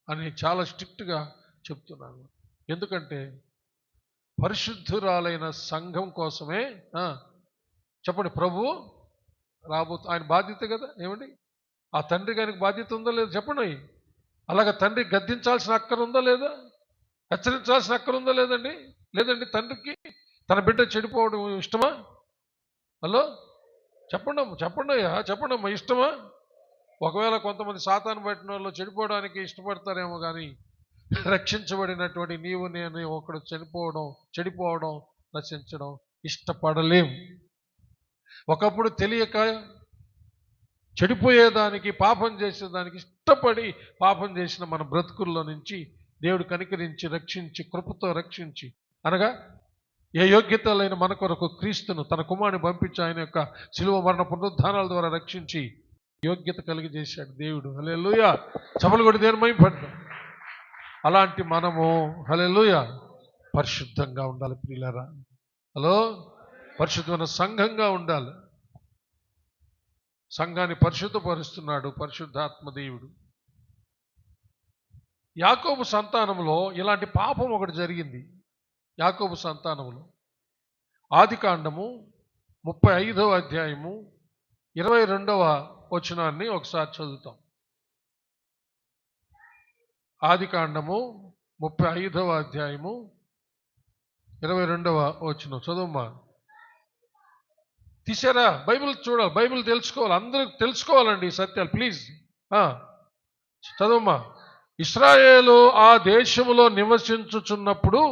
అని చాలా స్ట్రిక్ట్గా చెప్తున్నాను. ఎందుకంటే పరిశుద్ధురాలైన సంఘం కోసమే చెప్పండి ప్రభు ఆయన బాధ్యత కదా. ఏమండి ఆ తండ్రి గారికి బాధ్యత ఉందా లేదా చెప్పండి. అలాగ తండ్రి గద్దించాల్సిన అక్కర ఉందా లేదా, హెచ్చరించాల్సిన అక్కర ఉందా లేదండి? లేదండి. తండ్రికి తన బిడ్డ చెడిపోవడం ఇష్టమా? హలో చెప్పండమ్మా ఇష్టమా? ఒకవేళ కొంతమంది సాతాను పట్టిన వాళ్ళు చెడిపోవడానికి ఇష్టపడతారేమో, కానీ రక్షించబడినటువంటి నీవు నేను ఒకడు చెడిపోవడం నశించడం ఇష్టపడలేం. ఒకప్పుడు తెలియక చెడిపోయేదానికి పాపం చేసేదానికి ఇష్టపడి పాపం చేసిన మన బ్రతుకుల్లో నుంచి దేవుడు కనికరించి రక్షించి కృపతో రక్షించి, అనగా ఏ యోగ్యత లేని మన కొరకు క్రీస్తును తన కుమారుని పంపించి ఆయన యొక్క శిలువ మరణ పునరుద్ధానాల ద్వారా రక్షించి యోగ్యత కలిగి చేశాడు దేవుడు. హల్లెలూయా. చపలు కొట్టి దేవుని మహిమపడతాం. అలాంటి మనము హల్లెలూయా పరిశుద్ధంగా ఉండాలి ప్రియులారా. హలో పరిశుద్ధమైన సంఘంగా ఉండాలి. సంఘాన్ని పరిశుద్ధపరుస్తున్నాడు పరిశుద్ధాత్మ దేవుడు. యాకోబు సంతానంలో ఇలాంటి పాపం ఒకటి జరిగింది. యాకోబు సంతానంలో ఆదికాండము 35వ అధ్యాయము 22వ వచనాన్ని ఒకసారి చదువుతాం. ఆదికాండము 35వ అధ్యాయము 22వ వచనం చదువుమా. తీసారా? బైబిల్ చూడాలి, బైబిల్ తెలుసుకోవాలి, అందరూ తెలుసుకోవాలండి ఈ సత్యాలు. ప్లీజ్ చదవమ్మా. ఇశ్రాయేలు ఆ దేశములో నివసించుచున్నప్పుడు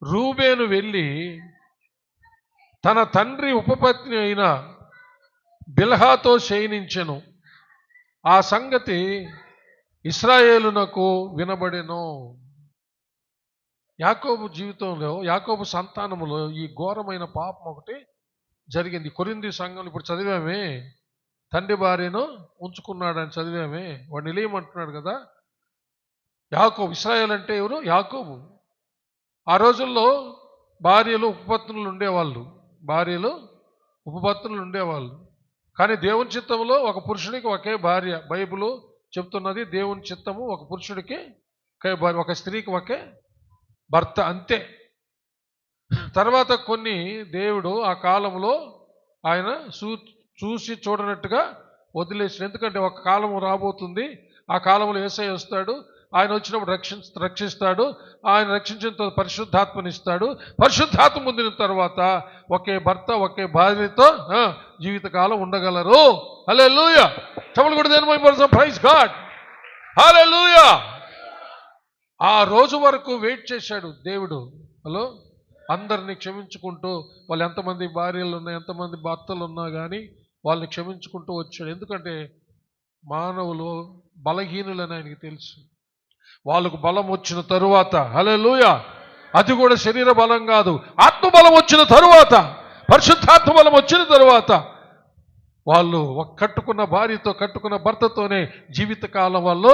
రూబేను వెళ్ళి తన తండ్రి ఉపపత్ని అయిన బిల్హాతో శయనించెను. ఆ సంగతి ఇశ్రాయేలునకు వినబడెను. యాకోబు జీవితంలో, యాకోబు సంతానములో ఈ ఘోరమైన పాపం ఒకటి జరిగింది. కొరింథీ సంఘంలో ఇప్పుడు చదివామే, తండ్రి భార్యను ఉంచుకున్నాడని చదివామే. వాడు నిలయమంటున్నాడు కదా. యాకోబు, ఇశ్రాయేల్ అంటే ఎవరు? యాకోబు. ఆ రోజుల్లో భార్యలు ఉపపత్నులు ఉండేవాళ్ళు, భార్యలు ఉపపత్నులు ఉండేవాళ్ళు. కానీ దేవుని చిత్తంలో ఒక పురుషుడికి ఒకే భార్య. బైబిల్ చెప్తున్నది దేవుని చిత్తము ఒక పురుషుడికి ఒకే భార్య, ఒక స్త్రీకి ఒకే భర్త, అంతే. తర్వాత కొన్ని దేవుడు ఆ కాలంలో ఆయన చూసి చూడనట్టుగా వదిలేసిన. ఎందుకంటే ఒక కాలం రాబోతుంది, ఆ కాలంలో యేసయ్య వస్తాడు, ఆయన వచ్చినప్పుడు రక్షిస్తాడు. ఆయన రక్షించిన తర్వాత పరిశుద్ధాత్మనిస్తాడు. పరిశుద్ధాత్మ పొందిన తర్వాత ఒకే భర్త ఒకే భార్యతో జీవితకాలం ఉండగలరు. హల్లెలూయా. చప్పట్లు కొట్టి దేవుని మహిమపరచుదాం. Praise God. హల్లెలూయా. ఆ రోజు వరకు వెయిట్ చేశాడు దేవుడు. హలో, అందరినీ క్షమించుకుంటూ, వాళ్ళు ఎంతమంది భార్యలు ఉన్నా, ఎంతమంది భర్తలు ఉన్నా కానీ వాళ్ళని క్షమించుకుంటూ వచ్చాడు. ఎందుకంటే మానవులు బలహీనులని ఆయనకి తెలుసు. వాళ్ళకు బలం వచ్చిన తరువాత, హల్లెలూయా, అది కూడా శరీర బలం కాదు, ఆత్మబలం వచ్చిన తరువాత, పరిశుద్ధాత్మ బలం వచ్చిన తరువాత వాళ్ళు కట్టుకున్న భార్యతో, కట్టుకున్న భర్తతోనే జీవితకాలం వాళ్ళు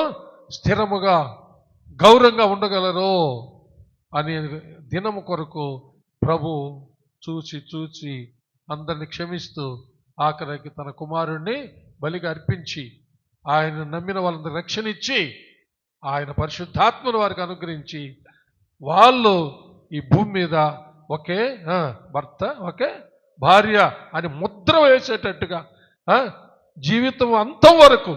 స్థిరముగా గౌరవంగా ఉండగలరు అనే దినము కొరకు ప్రభు చూచి అందరిని క్షమిస్తూ ఆఖరికి తన కుమారుణ్ణి బలిగా అర్పించి ఆయన నమ్మిన వాళ్ళందరూ రక్షణ ఇచ్చి ఆయన పరిశుద్ధాత్మను వారికి అనుగ్రహించి వాళ్ళు ఈ భూమి మీద ఒకే భర్త ఒకే భార్య అని ముద్ర వేసేటట్టుగా జీవితం అంతం వరకు,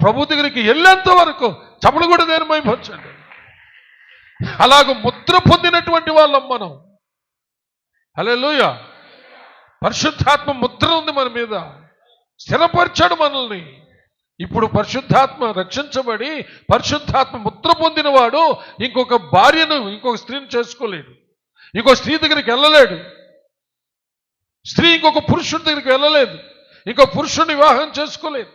ప్రభు దగ్గరికి వెళ్ళేంత వరకు చపలు కూడా నేను మైపరచండి. అలాగ ముద్ర పొందినటువంటి వాళ్ళం మనం. హల్లెలూయా. పరిశుద్ధాత్మ ముద్ర ఉంది మన మీద, స్థిరపరిచాడు మనల్ని. ఇప్పుడు పరిశుద్ధాత్మ రక్షించబడి పరిశుద్ధాత్మ ముద్ర పొందిన వాడు ఇంకొక భార్యను, ఇంకొక స్త్రీని చేసుకోలేడు, ఇంకొక స్త్రీ దగ్గరికి వెళ్ళలేడు. స్త్రీ ఇంకొక పురుషుడి దగ్గరికి వెళ్ళలేదు, ఇంకో పురుషుడిని వివాహం చేసుకోలేదు,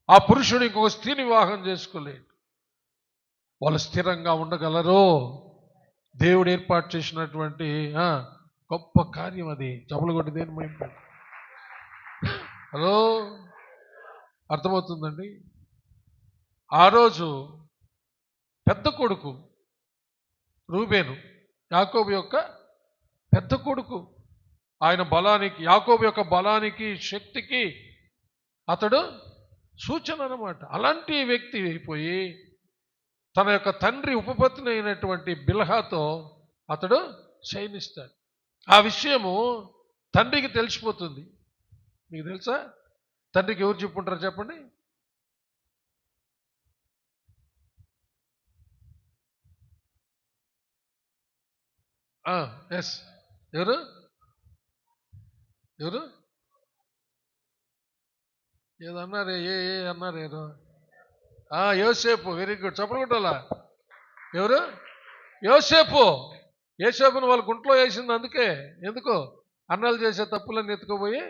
ఆ పురుషుడు ఇంకొక స్త్రీని వివాహం చేసుకోలేడు. వాళ్ళు స్థిరంగా ఉండగలరు. దేవుడు ఏర్పాటు చేసినటువంటి గొప్ప కార్యం అది. చపలు కొట్టి దేని మైండ్. హలో, అర్థమవుతుందండి? ఆ రోజు పెద్ద కొడుకు రూబేను, యాకోబు యొక్క పెద్ద కొడుకు. ఆయన బలానికి, యాకోబు యొక్క బలానికి, శక్తికి అతడు సూచన అన్నమాట. అలాంటి వ్యక్తి అయిపోయి తన యొక్క తండ్రి ఉపపత్ని అయినటువంటి బిల్హాతో అతడు శయనిస్తాడు. ఆ విషయము తండ్రికి తెలిసిపోతుంది. మీకు తెలుసా? తండ్రికి ఎవరు చెప్పుంటారు చెప్పండి? ఎస్, ఎవరు ఎవరు ఏదో అన్నారే, ఏ అన్నారు ఏదో. యోసేపు. వెరీ గుడ్, చెప్పకుండా. ఎవరు? యోసేపు. యోసేపును వాళ్ళ గుంట్లో వేసింది అందుకే. ఎందుకు? అన్నాలు చేసే తప్పులన్నీ ఎత్తుకుపోయి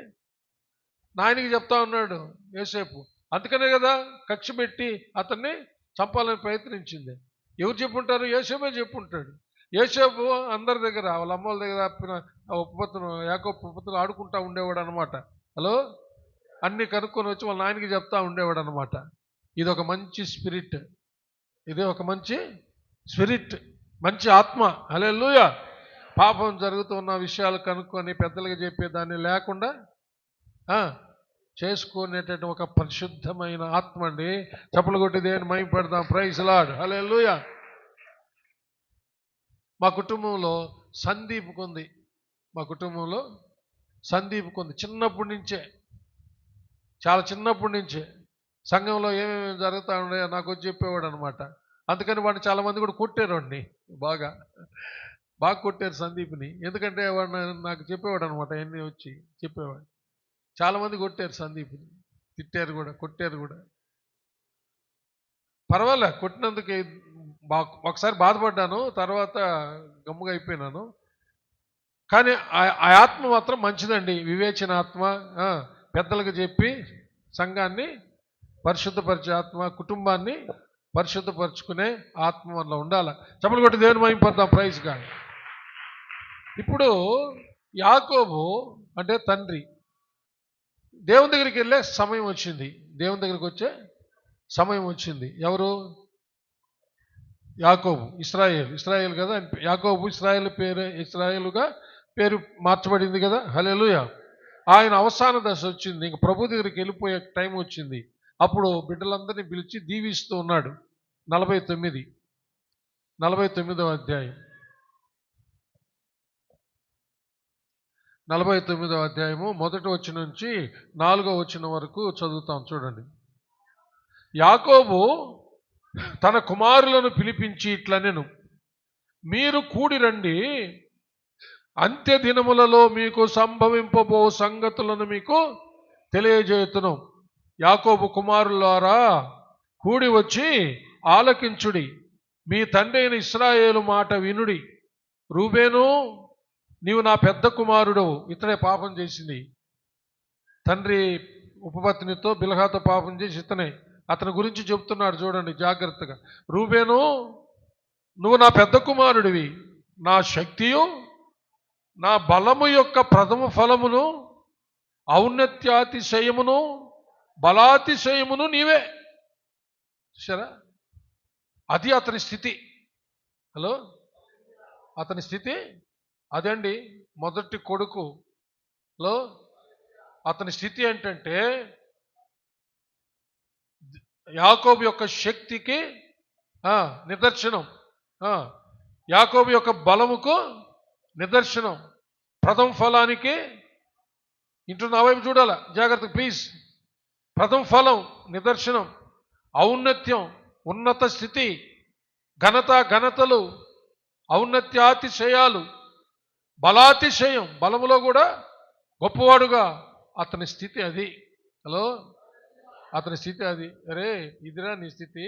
నాయనకి చెప్తా ఉన్నాడు యోసేపు. అందుకనే కదా కక్ష పెట్టి అతన్ని చంపాలని ప్రయత్నించింది. ఎవరు చెప్పుంటారు? యోసేపే చెప్పుంటాడు. యోసేపు అందరి దగ్గర, వాళ్ళ అమ్మల దగ్గర ఉపపత్తును, యాకోబు ఉపపత్తును ఆడుకుంటా ఉండేవాడు అనమాట. హలో, అన్ని కనుక్కొని వచ్చి వాళ్ళ నాయనకి చెప్తా ఉండేవాడు అనమాట. ఇది ఒక మంచి స్పిరిట్, ఇది ఒక మంచి స్పిరిట్, మంచి ఆత్మ. హల్లెలూయా. పాపం జరుగుతున్న విషయాలు కనుక్కొని పెద్దలుగా చెప్పేదాన్ని లేకుండా చేసుకునేటటువంటి ఒక పరిశుద్ధమైన ఆత్మ అండి. చప్పలు కొట్టి దేవుని మహిమ పెడదాం. Praise Lord. హల్లెలూయా. మా కుటుంబంలో సందీప్కుంది, మా కుటుంబంలో సందీప్కుంది. చిన్నప్పటి నుంచే, చాలా చిన్నప్పటి నుంచే సంఘంలో ఏమేమి జరుగుతూ ఉన్నాయో నాకు వచ్చి చెప్పేవాడు అనమాట. అందుకని వాడిని చాలామంది కూడా కొట్టారు వాడిని బాగా. బాగా కొట్టారు సందీప్ని. ఎందుకంటే వాడు నాకు చెప్పేవాడు అనమాట, అన్నీ వచ్చి చెప్పేవాడు. చాలామంది కొట్టారు సందీప్ని, తిట్టారు కూడా, కొట్టారు కూడా. పర్వాలే, కొట్టినందుకు ఒకసారి బాధపడ్డాను, తర్వాత గమ్ముగా అయిపోయినాను. కానీ ఆ ఆత్మ మాత్రం మంచిదండి, వివేచన ఆత్మ. పెద్దలకు చెప్పి సంఘాన్ని పరిశుద్ధపరిచే ఆత్మ, కుటుంబాన్ని పరిశుద్ధపరచుకునే ఆత్మ మనలో ఉండాలి. చెప్పలు కొట్టి దేవుని మహింపడదాం. Praise God. ఇప్పుడు యాకోబు అంటే తండ్రి దేవుని దగ్గరికి వెళ్ళే సమయం వచ్చింది. దేవుని దగ్గరికి వచ్చే సమయం వచ్చింది. ఎవరు? యాకోబు. ఇస్రాయేల్ కదా. యాకోబు ఇస్రాయేల్ పేరు, ఇస్రాయేలుగా పేరు మార్చబడింది కదా. హల్లెలూయా. ఆయన అవసాన దశ వచ్చింది, ఇంక ప్రభు దగ్గరికి వెళ్ళిపోయే టైం వచ్చింది. అప్పుడు బిడ్డలందరినీ పిలిచి దీవిస్తూ ఉన్నాడు. 49వ అధ్యాయం 49వ అధ్యాయము 1వ వచనం నుంచి 4వ వచనం వరకు చదువుతాం. చూడండి. యాకోబు తన కుమారులను పిలిపించి ఇట్లనెను, మీరు కూడి రండి, అంత్య దినములలో మీకు సంభవింపబో సంగతులను మీకు తెలియజేయుతును. యాకోబు కుమారులారా, కూడి వచ్చి ఆలకించుడి, మీ తండ్రి అయిన ఇశ్రాయేలు మాట వినుడి. రూబేను, నీవు నా పెద్ద కుమారుడు. ఇతడే పాపం చేసింది. తండ్రి ఉపపత్నితో బిల్హాతో పాపం చేసి అతని గురించి చెబుతున్నాడు. చూడండి జాగ్రత్తగా. రూబేను, నువ్వు నా పెద్ద కుమారుడివి, నా శక్తియు నా బలము యొక్క ప్రథమ ఫలమును, ఔన్నత్యాతిశయమును బలాతిశయమును నీవే. సరే, అది అతని స్థితి. హలో, అతని స్థితి అదండి. మొదటి కొడుకులో అతని స్థితి ఏంటంటే, యాకోబు యొక్క శక్తికి నిదర్శనం, యాకోబు యొక్క బలముకు నిదర్శనం, ప్రథమ ఫలానికి. ఇంటూ నా వైపు చూడాల జాగ్రత్త ప్లీజ్. ప్రథమ ఫలం నిదర్శనం, ఔన్నత్యం ఉన్నత స్థితి, ఘనతలు, ఔన్నత్యాతిశయాలు, బలాతిశయం, బలములో కూడా గొప్పవాడుగా అతని స్థితి అది. హలో, అతని స్థితి అది. అరే ఇదిరా నీ స్థితి.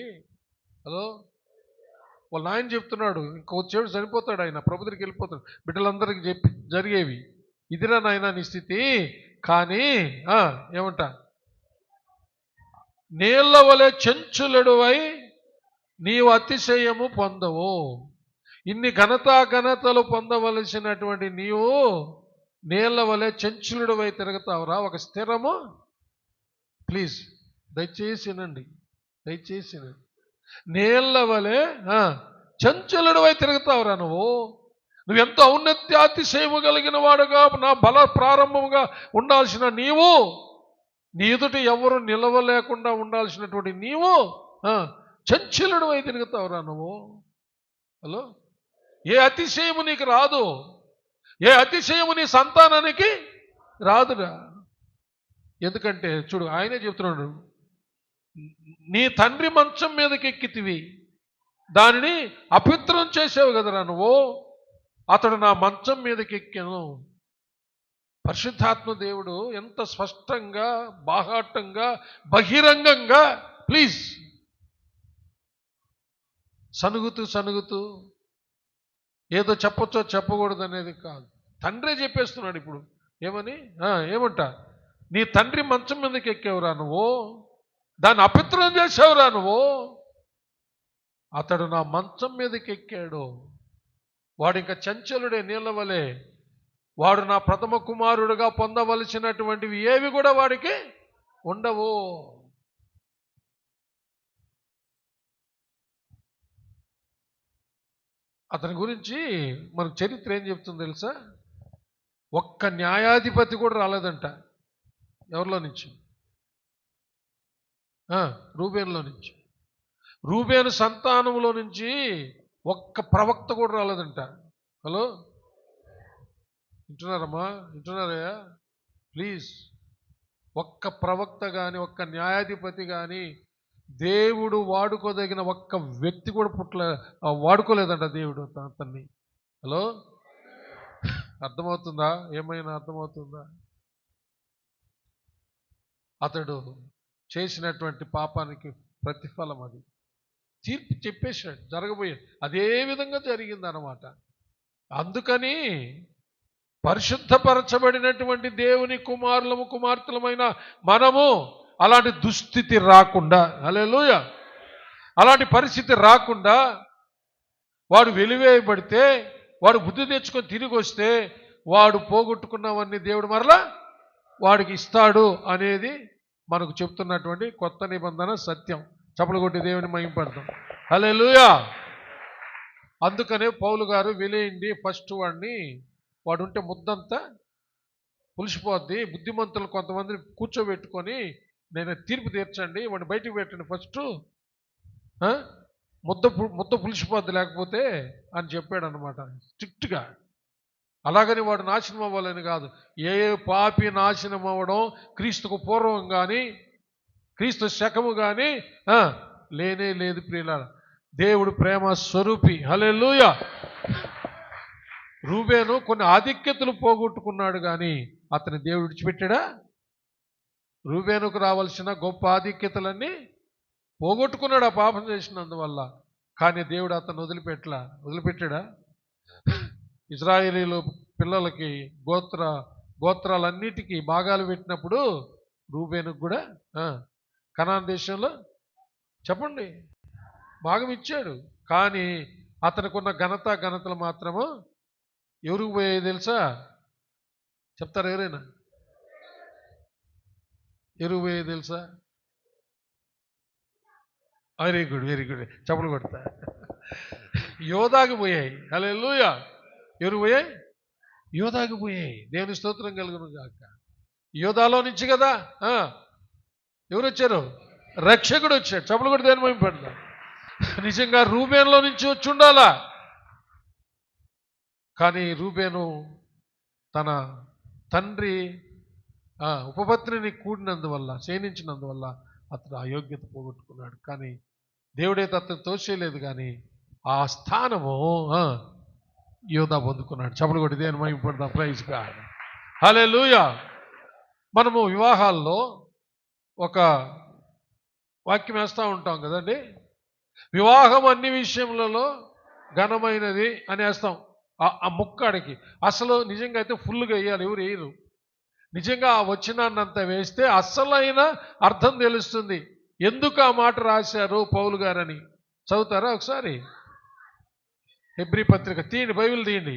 హలో, వాళ్ళ నాయన చెప్తున్నాడు, ఇంకొచ్చేవాడు చనిపోతాడు, ఆయన ప్రభు దగ్గరికి వెళ్ళిపోతాడు. బిడ్డలందరికీ చెప్పి జరిగేవి, ఇదిరా నాయన నీ స్థితి. కానీ ఏమంట, నీళ్ల వలె చెంచులుడువై నీవు అతిశయము పొందవు. ఇన్ని ఘనతలు పొందవలసినటువంటి నీవు నీళ్ల వలె చెంచులుడువై తిరుగుతావురా. ఒక స్థిరము, ప్లీజ్ దయచేసినండి, నీళ్ల వలె చంచలుడువై తిరుగుతావురా. నువ్వెంతో ఔన్నత్యాతిశయము కలిగిన వాడుగా, నా బల ప్రారంభముగా ఉండాల్సిన నీవు, నీ ఎదుట ఎవరు నిలవలేకుండా ఉండాల్సినటువంటి నీవు చంచలుడువై తిరుగుతావురా నువ్వు. హలో, ఏ అతిశయము నీకు రాదు, ఏ అతిశయము నీ సంతానానికి రాదురా. ఎందుకంటే చూడు, ఆయనే చెప్తున్నాడు, నీ తండ్రి మంచం మీదకి ఎక్కితివి, దానిని అపవిత్రం చేసావు కదరా నువ్వు. అతడు నా మంచం మీదకి ఎక్కాను. పరిశుద్ధాత్మ దేవుడు ఎంత స్పష్టంగా, బాహాటంగా, బహిరంగంగా, ప్లీజ్ సనుగుతూ ఏదో చెప్పొచ్చో చెప్పకూడదు అనేది కాదు, తండ్రే చెప్పేస్తున్నాడు. ఇప్పుడు ఏమంట, నీ తండ్రి మంచం మీదకి ఎక్కేవరా నువ్వు, దాన్ని అపవిత్రం చేసావురా నువ్వు. అతడు నా మంచం మీదకి ఎక్కాడు, వాడు ఇంకా చంచలుడే నీళ్ళ వలె. వాడు నా ప్రథమ కుమారుడుగా పొందవలసినటువంటివి ఏవి కూడా వాడికి ఉండవు. అతని గురించి మనకు చరిత్ర ఏం చెప్తుంది తెలుసా? ఒక్క న్యాయాధిపతి కూడా రాలేదంట. ఎవరిలో నుంచి? రూబేనులో నుంచి. రూబేను సంతానంలో నుంచి ఒక్క ప్రవక్త కూడా రాలేదంట. హలో, వింటున్నారమ్మా? వింటున్నారయ్యా? ప్లీజ్, ఒక్క ప్రవక్త కానీ, ఒక్క న్యాయాధిపతి కానీ, దేవుడు వాడుకోదగిన ఒక్క వ్యక్తి కూడా వాడుకోలేదంట దేవుడు అతన్ని. హలో, అర్థమవుతుందా? ఏమైనా అర్థమవుతుందా? అతడు చేసినటువంటి పాపానికి ప్రతిఫలం అది. తీర్పు చెప్పేశాడు, జరగబోయేది అదే విధంగా జరిగిందనమాట. అందుకని పరిశుద్ధపరచబడినటువంటి దేవుని కుమారులము కుమార్తెలమైన మనము అలాంటి దుస్థితి రాకుండా, హల్లెలూయా, అలాంటి పరిస్థితి రాకుండా వాడు వెలివేయబడితే, వాడు బుద్ధి తెచ్చుకొని తిరిగి వస్తే, వాడు పోగొట్టుకున్నవన్నీ దేవుడు మరలా వాడికి ఇస్తాడు అనేది మనకు చెప్తున్నటువంటి కొత్త నిబంధన సత్యం. చప్పలు కొట్టి దేవుని మహిమపడతాం. హల్లెలూయా. అందుకనే పౌలు గారు వెలేయండి ఫస్ట్ వాడిని, వాడు ఉంటే ముద్దంతా పులిసిపోద్ది, బుద్ధిమంతులు కొంతమందిని కూర్చోబెట్టుకొని నేను తీర్పు తీర్చండి, వాడిని బయటికి పెట్టండి ఫస్ట్, ముద్ద పులిసిపోద్ది లేకపోతే అని చెప్పాడు అనమాట స్ట్రిక్ట్గా. అలాగని వాడు నాశనం అవ్వాలని కాదు. ఏ పాపి నాశనం అవ్వడం క్రీస్తుకు పూర్వం కానీ క్రీస్తు శకము కానీ లేనే లేదు ప్రియులారా. దేవుడు ప్రేమ స్వరూపి. హల్లెలూయా. రూబేను కొన్ని ఆధిక్యతలు పోగొట్టుకున్నాడు కానీ అతని దేవుడు విడిచిపెట్టాడా? రూబేనుకు రావాల్సిన గొప్ప ఆధిక్యతలన్నీ పోగొట్టుకున్నాడు ఆ పాపం చేసినందువల్ల. కానీ దేవుడు అతను వదిలిపెట్టాడా? ఇజ్రాయేలీలు పిల్లలకి గోత్రాలన్నిటికీ భాగాలు పెట్టినప్పుడు రూబేనుకు కూడా కనాన్ దేశంలో చెప్పండి భాగం ఇచ్చాడు. కానీ అతనికున్న ఘనతలు మాత్రము ఎవరికి పోయాయి తెలుసా? చెప్తారు ఎవరైనా? ఎవరికి పోయాయి తెలుసా? వెరీ గుడ్ చప్పలు కొడతా. యోధాకి పోయాయి. హల్లెలూయా. ఎవరు పోయాయి? యోధాకి పోయాయి. దేవుని స్తోత్రం కలుగును గాక. యోధాలో నుంచి కదా ఎవరు వచ్చారు? రక్షకుడు వచ్చాడు. చప్పలు కొట్టి దేని మేము పెడతాం. నిజంగా రూబేన్లో నుంచి వచ్చి ఉండాలా, కానీ రూబేను తన తండ్రి ఉపపత్నిని కూడినందువల్ల, క్షీణించినందువల్ల అతడు అయోగ్యత పోగొట్టుకున్నాడు. కానీ దేవుడైతే అతను తోసేయలేదు, కానీ ఆ స్థానము యోధా పొందుకున్నాడు. చప్పలు కొట్టి దేని మేము పడతాం. Praise God. హల్లెలూయా. మనము వివాహాల్లో ఒక వాక్యం వేస్తూ ఉంటాం కదండి, వివాహం అన్ని విషయములలో ఘనమైనది అని వేస్తాం. ఆ ముక్కడికి అసలు నిజంగా అయితే ఫుల్గా వేయాలి, ఎవరు వేయరు. నిజంగా ఆ వచనాన్నంతా వేస్తే అస్సలైన అర్థం తెలుస్తుంది. ఎందుకు ఆ మాట రాశారు పౌలు గారని చదువుతారా ఒకసారి? హెబ్రీ పత్రిక తీయండి, బైబిల్ తీయండి.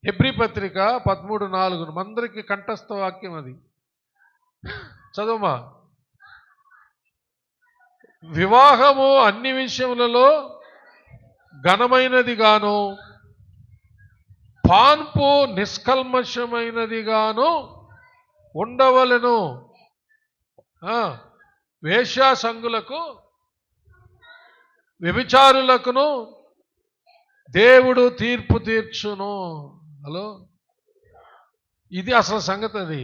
హెబ్రీ పత్రిక 13:4 మందరికి కంఠస్థ వాక్యం అది. చదువుమా. వివాహము అన్ని విషయములలో ఘనమైనది గాను పాన్పు నిష్కల్మషమైనది గాను ఉండవలెను. వేశ్యాసంగులకు వ్యభిచారులకును దేవుడు తీర్పు తీర్చును. హలో, ఇది అసలు సంగతి అది.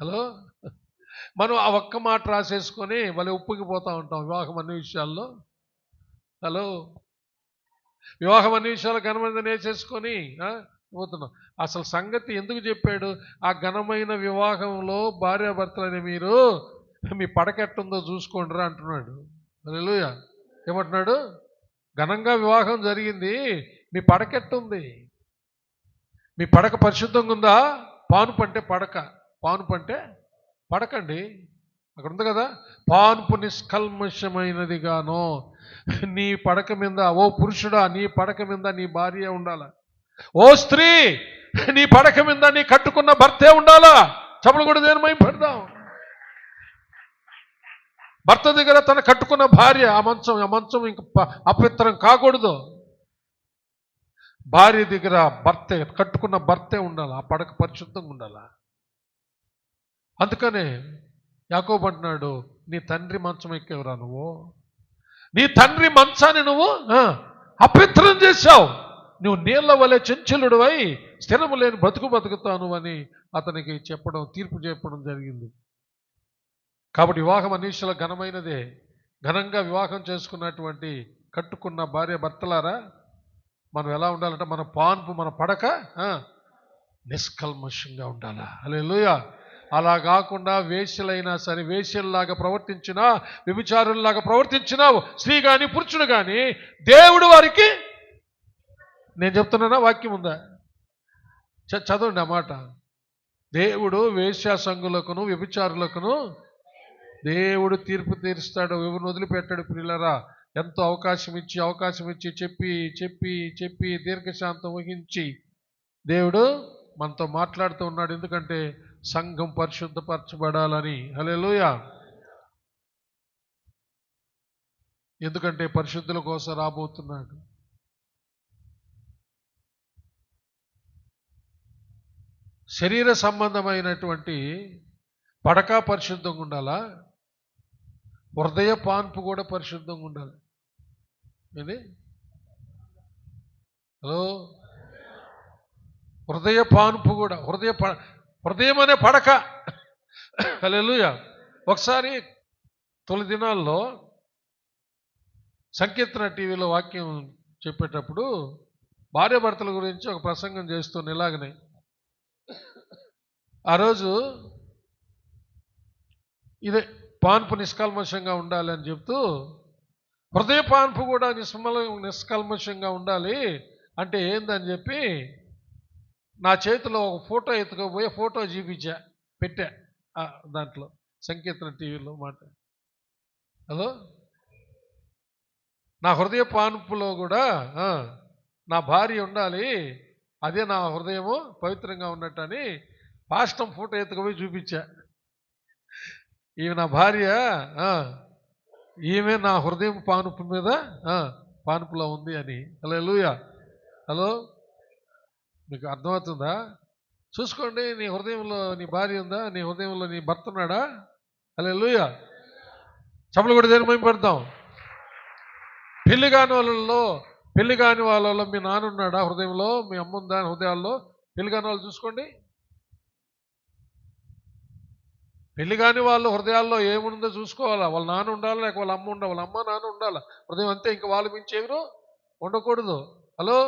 హలో, మనం ఆ ఒక్క మాట రాసేసుకొని మళ్ళీ ఉప్పుకిపోతూ ఉంటాం వివాహం అన్ని విషయాల్లో. హలో, వివాహం అన్ని విషయాలు ఘనమైనదని వేసేసుకొని పోతున్నాం. అసలు సంగతి ఎందుకు చెప్పాడు? ఆ ఘనమైన వివాహంలో భార్యాభర్తలని మీరు మీ పడకెట్టుందో చూసుకోండిరా అంటున్నాడు. హల్లెలూయా. ఏమంటున్నాడు? ఘనంగా వివాహం జరిగింది, మీ పడకెట్టుంది? మీ పడక పరిశుద్ధంగా ఉందా? పానుపు అంటే పడక, పానుపు అంటే పడకండి. అక్కడ ఉంది కదా, పానుపు నిష్కల్మషమైనదిగాను. నీ పడక మీద ఓ పురుషుడా, నీ పడక మీద నీ భార్య ఉండాలా. ఓ స్త్రీ, నీ పడక మీద నీ కట్టుకున్న భర్తే ఉండాలా. చప్పలు కూడా దేని మేము పెడదాం. భర్త దగ్గర తన కట్టుకున్న భార్య, ఆ మంచం ఇంక అపవిత్రం కాకూడదు. భార్య దగ్గర భర్తే, కట్టుకున్న భర్తే ఉండాలి, ఆ పడక పరిశుద్ధంగా ఉండాలా. అందుకనే యాకోబు అంటున్నాడు, నీ తండ్రి మంచం ఎక్కేవరా నువ్వు, నీ తండ్రి మంచాన్ని నువ్వు అపవిత్రం చేశావు, నువ్వు నీళ్ల వలె చంచలుడివై స్థిరము లేని బతుకుతాను అని అతనికి చెప్పడం, తీర్పు చెప్పడం జరిగింది. కాబట్టి వివాహం అన్ని విషయాలు ఘనమైనదే. ఘనంగా వివాహం చేసుకున్నటువంటి కట్టుకున్న భార్య భర్తలారా, మనం ఎలా ఉండాలంటే మన పాన్పు మన పడక నిష్కల్మషంగా ఉండాలా. హల్లెలూయా. అలా కాకుండా వేశ్యలైనా సరే, వేశ్యల్లాగా ప్రవర్తించినా, వ్యభిచారుల్లాగా ప్రవర్తించినా స్త్రీ కానీ పురుషుడు కానీ దేవుడు వారికి, నేను చెప్తున్నానా వాక్యం ఉందా? చదవండి ఆ మాట. దేవుడు వేశ్యాసంగులకును వ్యభిచారులకును దేవుడు తీర్పు తీరుస్తాడు, ఎవరిని వదిలిపెట్టాడు. ప్రియులరా, ఎంతో అవకాశం ఇచ్చి చెప్పి దీర్ఘశాంతం వహించి దేవుడు మనతో మాట్లాడుతూ ఉన్నాడు. ఎందుకంటే సంఘం పరిశుద్ధపరచబడాలని. హల్లెలూయా. ఎందుకంటే పరిశుద్ధుల కోసం రాబోతున్నాడు. శరీర సంబంధమైనటువంటి పడక పరిశుద్ధంగా ఉండాలా, హృదయ పాన్పు కూడా పరిశుద్ధంగా ఉండాలి. ఇది హలో, హృదయ పాన్పు కూడా, హృదయం అనే పడక. హల్లెలూయా. ఒకసారి తొలి దినాల్లో సంకీర్తన టీవీలో వాక్యం చెప్పేటప్పుడు భార్యాభర్తల గురించి ఒక ప్రసంగం చేస్తున్న ఇలాగనే. ఆ రోజు ఇదే పాన్పు నిష్కల్మషంగా ఉండాలి అని చెప్తూ, హృదయ పాన్పు కూడా నిష్కల్మషంగా ఉండాలి అంటే ఏందని చెప్పి నా చేతిలో ఒక ఫోటో ఎత్తుకోపోయి ఫోటో పెట్టా దాంట్లో సంకీర్తన టీవీలో మాట. హలో, నా హృదయ పాన్పులో కూడా నా భార్య ఉండాలి, అదే నా హృదయము పవిత్రంగా ఉన్నట్టని పాస్టం ఫోటో ఎత్తుకుపోయి చూపించా. ఈమె నా భార్య, ఈమె నా హృదయం పానుపు మీద పానుపులో ఉంది అని. హల్లెలూయా. హలో, మీకు అర్థమవుతుందా? చూసుకోండి, నీ హృదయంలో నీ భార్య ఉందా? నీ హృదయంలో నీ భర్త ఉన్నాడా? హల్లెలూయా. చప్పలు కూడా దేని మహిమపడతాం. పెళ్లి కాని వాళ్ళలో మీ నాన్న ఉన్నాడా హృదయంలో? మీ అమ్మ ఉందా హృదయాల్లో? పెళ్లి కాని వాళ్ళు చూసుకోండి. పెళ్లి కాని వాళ్ళు హృదయాల్లో ఏముందో చూసుకోవాలా. వాళ్ళ నాన్న ఉండాలి, లేక వాళ్ళ అమ్మ ఉండాలి. వాళ్ళ అమ్మ నాన్న ఉండాలి హృదయం, అంతే. ఇంకా వాళ్ళు మించి ఎవరు ఉండకూడదు. హలో,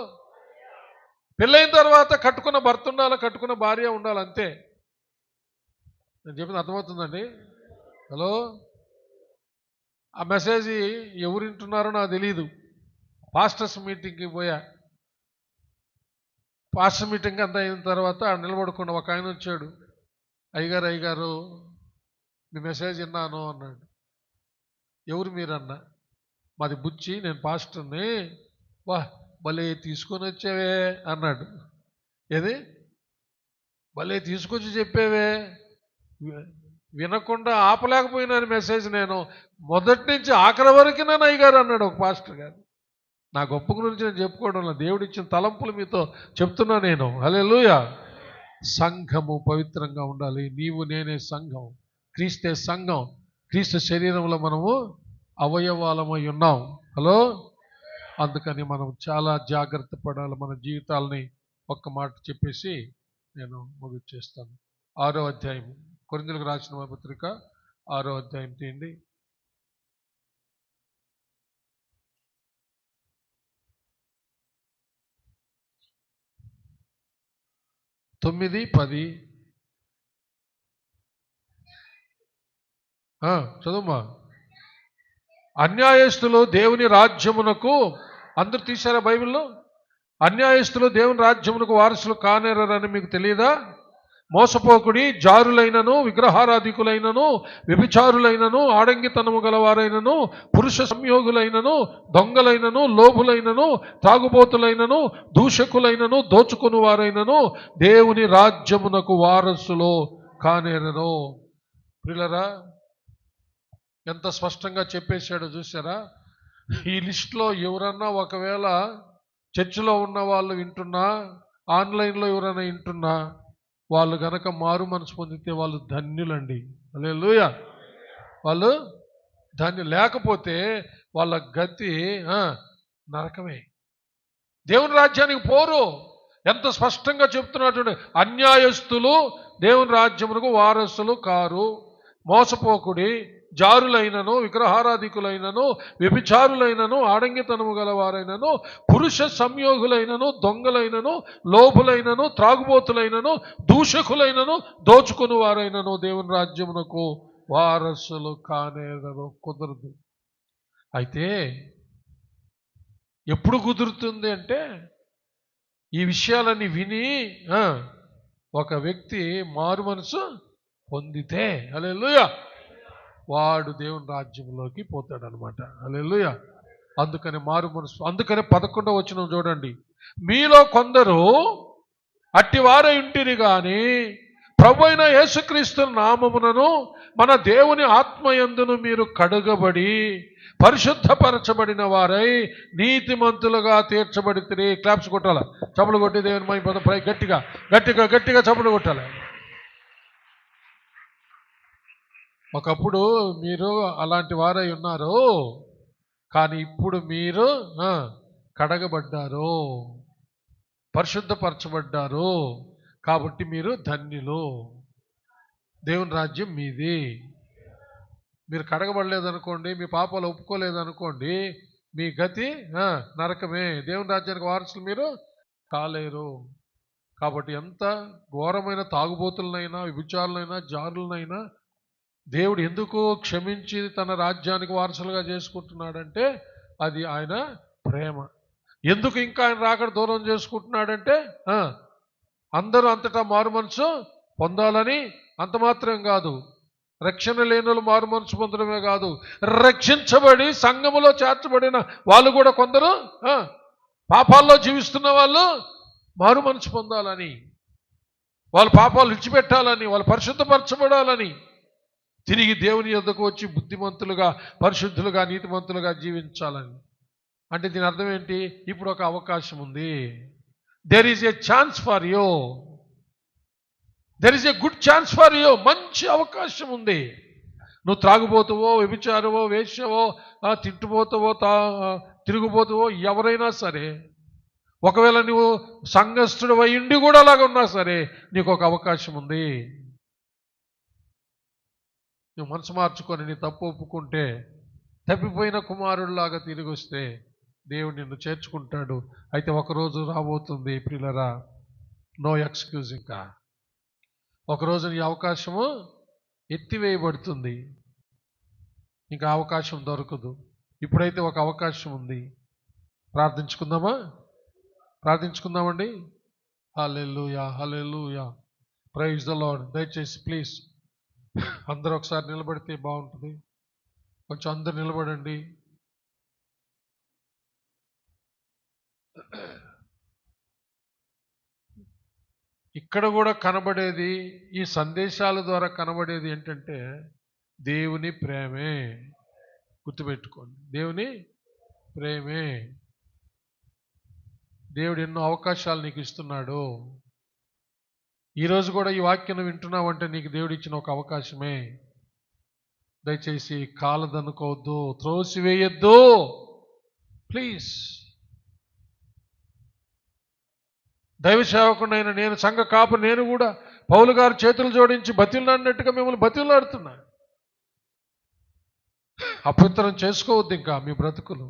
పెళ్ళైన తర్వాత కట్టుకున్న భర్త ఉండాలి, కట్టుకున్న భార్య ఉండాలి, అంతే. నేను చెప్పింది అర్థమవుతుందండి? హలో, ఆ మెసేజ్ ఎవరు వింటున్నారో నాకు తెలియదు. పాస్టర్స్ మీటింగ్కి పోయా. పాస్టర్ మీటింగ్ అంతా అయిన తర్వాత నిలబడుకున్న ఒక ఆయన వచ్చాడు. అయ్యగారు మీ మెసేజ్ విన్నాను అన్నాడు. ఎవరు మీరన్నా? మాది బుచ్చి, నేను పాస్టర్ని. వా, భలే తీసుకొని వచ్చావే అన్నాడు. ఏది భలే తీసుకొచ్చి చెప్పేవే, వినకుండా ఆపలేకపోయినాను మెసేజ్. నేను మొదటి నుంచి ఆఖరి వరకు నన్ను అయ్యగారు అన్నాడు ఒక పాస్టర్ గారు. నా గొప్ప గురించి నేను చెప్పుకోవడంలో దేవుడిచ్చిన తలంపులు మీతో చెప్తున్నా నేను. హల్లెలూయా. సంఘము పవిత్రంగా ఉండాలి. నీవు నేనే సంఘం, క్రీస్తే సంఘం. క్రీస్తు శరీరంలో మనము అవయవాలమై ఉన్నాం. హలో, అందుకని మనం చాలా జాగ్రత్త పడాలి. మన జీవితాలని ఒక్క మాట చెప్పేసి నేను ముగిచేస్తాను. 6వ అధ్యాయం, కొరింథీయులకు రాసిన పత్రిక 6వ అధ్యాయం తీయండి. తొమ్మిది 10 చదువుమా. అన్యాయస్తులు దేవుని రాజ్యమునకు, అందరూ తీశారా బైబిల్లో? అన్యాయస్తులు దేవుని రాజ్యమునకు వారసులు కానేరని మీకు తెలియదా? మోసపోకుడి, జారులైనను, విగ్రహారాధికులైనను, వ్యభిచారులైనను, ఆడంగితనము గలవారైనను, పురుష సంయోగులైనను, దొంగలైనను, లోభులైనను, తాగుబోతులైనను, దూషకులైనను, దోచుకుని వారైనను దేవుని రాజ్యమునకు వారసులు కానేరను. ప్రియులారా, ఎంత స్పష్టంగా చెప్పేశాడో చూసారా? ఈ లిస్టులో ఎవరన్నా ఒకవేళ చర్చిలో ఉన్న వాళ్ళు వింటున్నా, ఆన్లైన్లో ఎవరైనా వింటున్నా, వాళ్ళు గనక మారు మనసు పొందితే వాళ్ళు ధన్యులండి. హల్లెలూయా. వాళ్ళు ధన్యులు. లేకపోతే వాళ్ళ గతి నరకమే. దేవుని రాజ్యానికి పోరు. ఎంత స్పష్టంగా చెప్తున్నటువంటి, అన్యాయస్తులు దేవుని రాజ్యమునకు వారసులు కారు. మోసపోకుడి, జారులైనను, విగ్రహారాధికులైనను, వ్యభిచారులైనను, ఆడంగితనము గలవారైనను, పురుష సంయోగులైనను, దొంగలైనను, లోభులైనను, త్రాగుబోతులైనను, దూషకులైనను, దోచుకుని వారైనను దేవుని రాజ్యమునకు వారసులు కానేరను. కుదరదు. అయితే ఎప్పుడు కుదురుతుంది అంటే ఈ విషయాలన్నీ విని ఒక వ్యక్తి మారు మనసు పొందితే, హల్లెలూయా, వాడు దేవుని రాజ్యంలోకి పోతాడనమాట. హల్లెలూయా. అందుకని మారు మనసు, అందుకని 11వ వచనం చూడండి. మీలో కొందరు అట్టివారై ఉంటిరి గాని ప్రభువైన యేసుక్రీస్తు నామమునను మన దేవుని ఆత్మయందును మీరు కడుగబడి పరిశుద్ధపరచబడిన వారై నీతిమంతులుగా తీర్చబడితే. క్లాప్స్ కొట్టాల, చప్పులు కొట్టి దేవుని మహిమ పై గట్టిగా గట్టిగా గట్టిగా చప్పులు కొట్టాలి. ఒకప్పుడు మీరు అలాంటి వారై ఉన్నారు, కానీ ఇప్పుడు మీరు కడగబడ్డారు, పరిశుద్ధపరచబడ్డారు. కాబట్టి మీరు ధన్యులు, దేవుని రాజ్యం మీది. మీరు కడగబడలేదనుకోండి, మీ పాపాలు ఒప్పుకోలేదనుకోండి, మీ గతి నరకమే. దేవుని రాజ్యానికి వారసులు మీరు కాలేరు. కాబట్టి ఎంత ఘోరమైన తాగుబోతులనైనా, విభిచారులైనా, జారులనైనా దేవుడు ఎందుకు క్షమించి తన రాజ్యానికి వారసులుగా చేసుకుంటున్నాడంటే అది ఆయన ప్రేమ. ఎందుకు ఇంకా ఆయన రాకడ దూరం చేసుకుంటున్నాడంటే అందరూ అంతటా మారు మనసు పొందాలని. అంత మాత్రం కాదు, రక్షణ లేని వాళ్ళు మారు మనసు పొందడమే కాదు, రక్షించబడి సంఘములో చేర్చబడిన వాళ్ళు కూడా కొందరు పాపాల్లో జీవిస్తున్న వాళ్ళు మారు మనసు పొందాలని, వాళ్ళ పాపాలు విడిచిపెట్టాలని, వాళ్ళు పరిశుద్ధపరచబడాలని, తిరిగి దేవుని యొద్దకు వచ్చి బుద్ధిమంతులుగా, పరిశుద్ధులుగా, నీతిమంతులుగా జీవించాలని. అంటే దీని అర్థం ఏంటి? ఇప్పుడు ఒక అవకాశం ఉంది. There is a chance for you, there is a good chance for you. మంచి అవకాశం ఉంది. నువ్వు త్రాగుబోతువో, వ్యభిచారవో, వేశ్యవో, తిట్టుపోతావో, తిరుగుబోతువో, ఎవరైనా సరే, ఒకవేళ నువ్వు సంఘస్థుడు అయ్యుండి కూడా అలాగ ఉన్నా సరే, నీకు ఒక అవకాశం ఉంది. నువ్వు మనసు మార్చుకొని నీ తప్పు ఒప్పుకుంటే, తప్పిపోయిన కుమారుడిలాగా తిరిగి వస్తే దేవుడు నిన్ను చేర్చుకుంటాడు. అయితే ఒకరోజు రాబోతుంది ప్రియులరా, నో ఎక్స్క్యూజ్. ఇంకా ఒకరోజు నీ అవకాశము ఎత్తివేయబడుతుంది, ఇంకా అవకాశం దొరకదు. ఇప్పుడైతే ఒక అవకాశం ఉంది. ప్రార్థించుకుందామా? ప్రార్థించుకుందామండి. హల్లెలూయా, హల్లెలూయా, ప్రైజ్ ద లార్డ్. దయచేసి ప్లీజ్ అందరూ ఒకసారి నిలబడితే బాగుంటుంది. కొంచెం అందరు నిలబడండి. ఇక్కడ కూడా కనబడేది, ఈ సందేశాల ద్వారా కనబడేది ఏంటంటే దేవుని ప్రేమే. గుర్తుపెట్టుకోండి, దేవుని ప్రేమే. దేవుడు ఎన్నో అవకాశాలు నీకు ఇస్తున్నాడు. ఈరోజు కూడా ఈ వాక్యం వింటున్నావంటే నీకు దేవుడు ఇచ్చిన ఒక అవకాశమే. దయచేసి కాలదనుకోవద్దు, త్రోసివేయద్దు ప్లీజ్. దైవ సేవకుడైన నేను, సంఘ కాపు నేను కూడా పౌలు గారు చేతులు జోడించి బతిలాడినట్టుగా మిమ్మల్ని బతిలాడుతున్నా. అపవిత్రం చేసుకోవద్దు ఇంకా మీ బ్రతుకులు.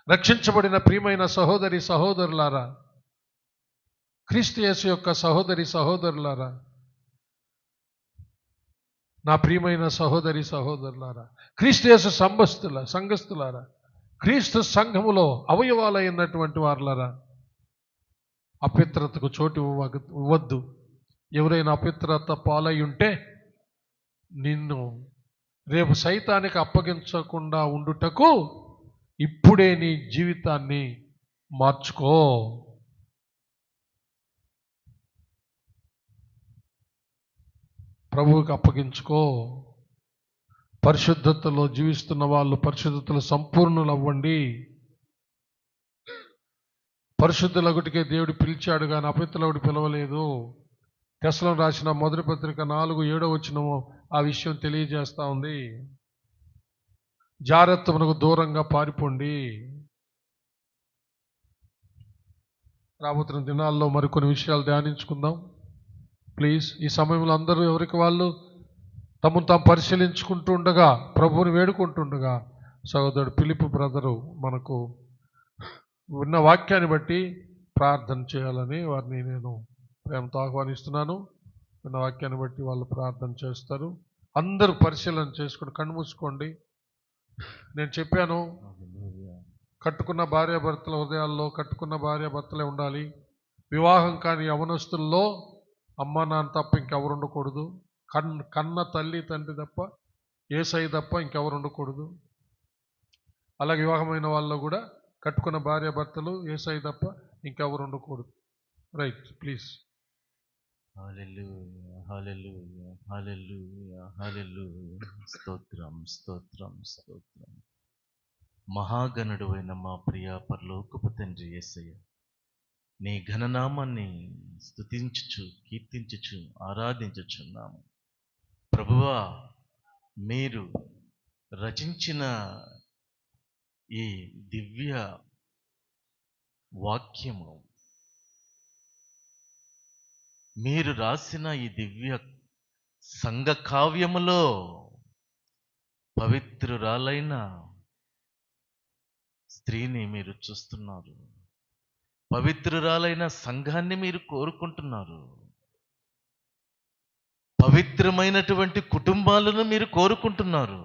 రక్షించబడిన ప్రియమైన సహోదరి సహోదరులారా, క్రీస్తు యేసు యొక్క సహోదరి సహోదరులారా, నా ప్రియమైన సహోదరి సహోదరులారా, క్రీస్తు యేసు సంఘస్థులారా, క్రీస్తు సంఘములో అవయవాలైనటువంటి వారులారా, అపవిత్రతకు చోటు ఇవ్వద్దు. ఎవరైనా అపవిత్రత పాలై ఉంటే నిన్ను రేపు సైతానికి అప్పగించకుండా ఉండుటకు ఇప్పుడే నీ జీవితాన్ని మార్చుకో. ప్రభువుకి అప్పగించుకో. పరిశుద్ధతలో జీవిస్తున్న వాళ్ళు పరిశుద్ధతలో సంపూర్ణులు అవ్వండి. పరిశుద్ధులగుటికే దేవుడు పిలిచాడు కానీ అపవిత్రులగుడు పిలవలేదు. తెస్సలోనికీయులకు రాసిన మొదటి పత్రిక 4:7 వచనము ఆ విషయం తెలియజేస్తా ఉంది. జారత్వమునకు దూరంగా పారిపోండి. రాబోతున్న దినాల్లో మరికొన్ని విషయాలు ధ్యానించుకుందాం ప్లీజ్. ఈ సమయంలో అందరూ ఎవరికి వాళ్ళు తమను తాము పరిశీలించుకుంటూ ఉండగా, ప్రభువుని వేడుకుంటుండగా, సహోదరుడు ఫిలిప్ బ్రదరు మనకు విన్న వాక్యాన్ని బట్టి ప్రార్థన చేయాలని వారిని నేను ప్రేమతో ఆహ్వానిస్తున్నాను. విన్న వాక్యాన్ని బట్టి వాళ్ళు ప్రార్థన చేస్తారు. అందరూ పరిశీలన చేసుకుని కళ్ళు మూసుకోండి. నేను చెప్పాను, కట్టుకున్న భార్యాభర్తల హృదయాల్లో కట్టుకున్న భార్యాభర్తలే ఉండాలి. వివాహం కాని యవనస్తుల్లో అమ్మ నాన్న తప్ప ఇంకెవరు ఉండకూడదు. కన్న తల్లి తండ్రి తప్ప, యేసయ్య తప్ప ఇంకెవరు ఉండకూడదు. అలాగే వివాహమైన వాళ్ళు కూడా కట్టుకున్న భార్యాభర్తలు యేసయ్య తప్ప ఇంకెవరు ఉండకూడదు. Right, please. Hallelujah, hallelujah, hallelujah, hallelujah. స్తోత్రం, స్తోత్రం, స్తోత్రం. మహాగణుడైన మా ప్రియ పరలోకపు తండ్రి యేసయ్య, నీ ఘననామాన్ని స్తుతించుచు, కీర్తించుచు, ఆరాధించుచున్నాము. ప్రభువా, మీరు రచించిన ఈ దివ్య వాక్యము, మీరు రాసిన ఈ దివ్య సంఘ కావ్యములో పవిత్రురాలైన స్త్రీని మీరు చూస్తున్నారు. పవిత్రురాలైన సంఘాన్ని మీరు కోరుకుంటున్నారు. పవిత్రమైనటువంటి కుటుంబాలను మీరు కోరుకుంటున్నారు.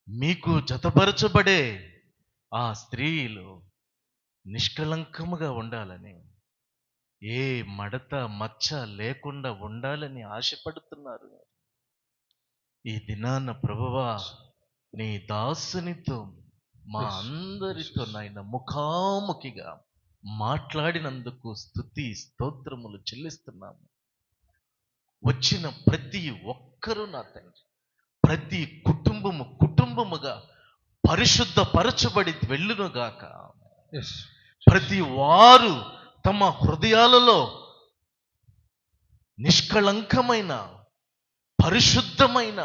మీకు జతపరచబడే ఆ స్త్రీలు నిష్కలంకముగా ఉండాలని, ఏ మడత మచ్చ లేకుండా ఉండాలని ఆశపడుతున్నారు. ఈ దినాన ప్రభువా, నీ దాసునితో మా అందరితో నాయన ముఖాముఖిగా మాట్లాడినందుకు స్తుతి స్తోత్రములు చెల్లిస్తున్నాము. వచ్చిన ప్రతి ఒక్కరూ నా తండ్రి, ప్రతి కుటుంబముగా పరిశుద్ధపరచబడి వెళ్ళునుగాక. ప్రతి వారు తమ హృదయాలలో నిష్కళంకమైన పరిశుద్ధమైన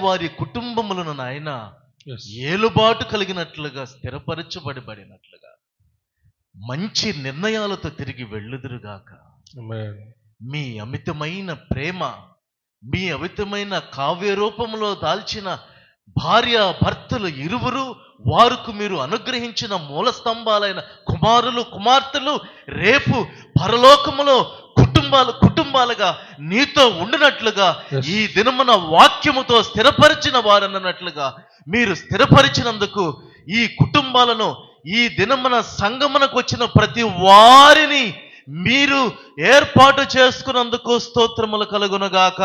వారి కుటుంబములను నాయన ఏలుబాటు కలిగినట్లుగా స్థిరపరచబడినట్లుగా మంచి నిర్ణయాలతో తిరిగి వెళ్ళుదురుగాక. మీ అమితమైన ప్రేమ, మీ అమితమైన కావ్య రూపంలో దాల్చిన భార్య భర్తలు ఇరువురు, వారికి మీరు అనుగ్రహించిన మూల స్తంభాలైన కుమారులు కుమార్తెలు రేపు పరలోకములో కుటుంబాలుగా నీతో ఉండినట్లుగా, ఈ దినమున వాక్యముతో స్థిరపరిచిన వారన్నట్లుగా మీరు స్థిరపరిచినందుకు ఈ కుటుంబాలను, ఈ దినమున సంగమునకు వచ్చిన ప్రతి వారిని మీరు ఏర్పాటు చేసుకున్నందుకు స్తోత్రములు కలుగునుగాక.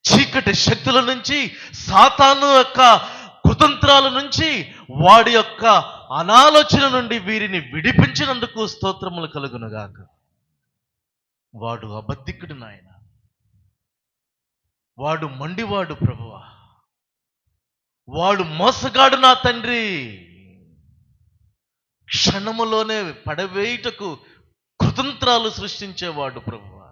చీకటి శక్తుల నుంచి, సాతాను యొక్క కుతంత్రాల నుంచి, వాడి యొక్క అనాలోచన నుండి వీరిని విడిపించినందుకు స్తోత్రములు కలుగునుగాక. వాడు అబద్ధికుడు నాయన, వాడు మొండివాడు ప్రభువా, వాడు మోసగాడు నా తండ్రి. క్షణములోనే పడవేయుటకు కుతంత్రాలు సృష్టించేవాడు ప్రభువా.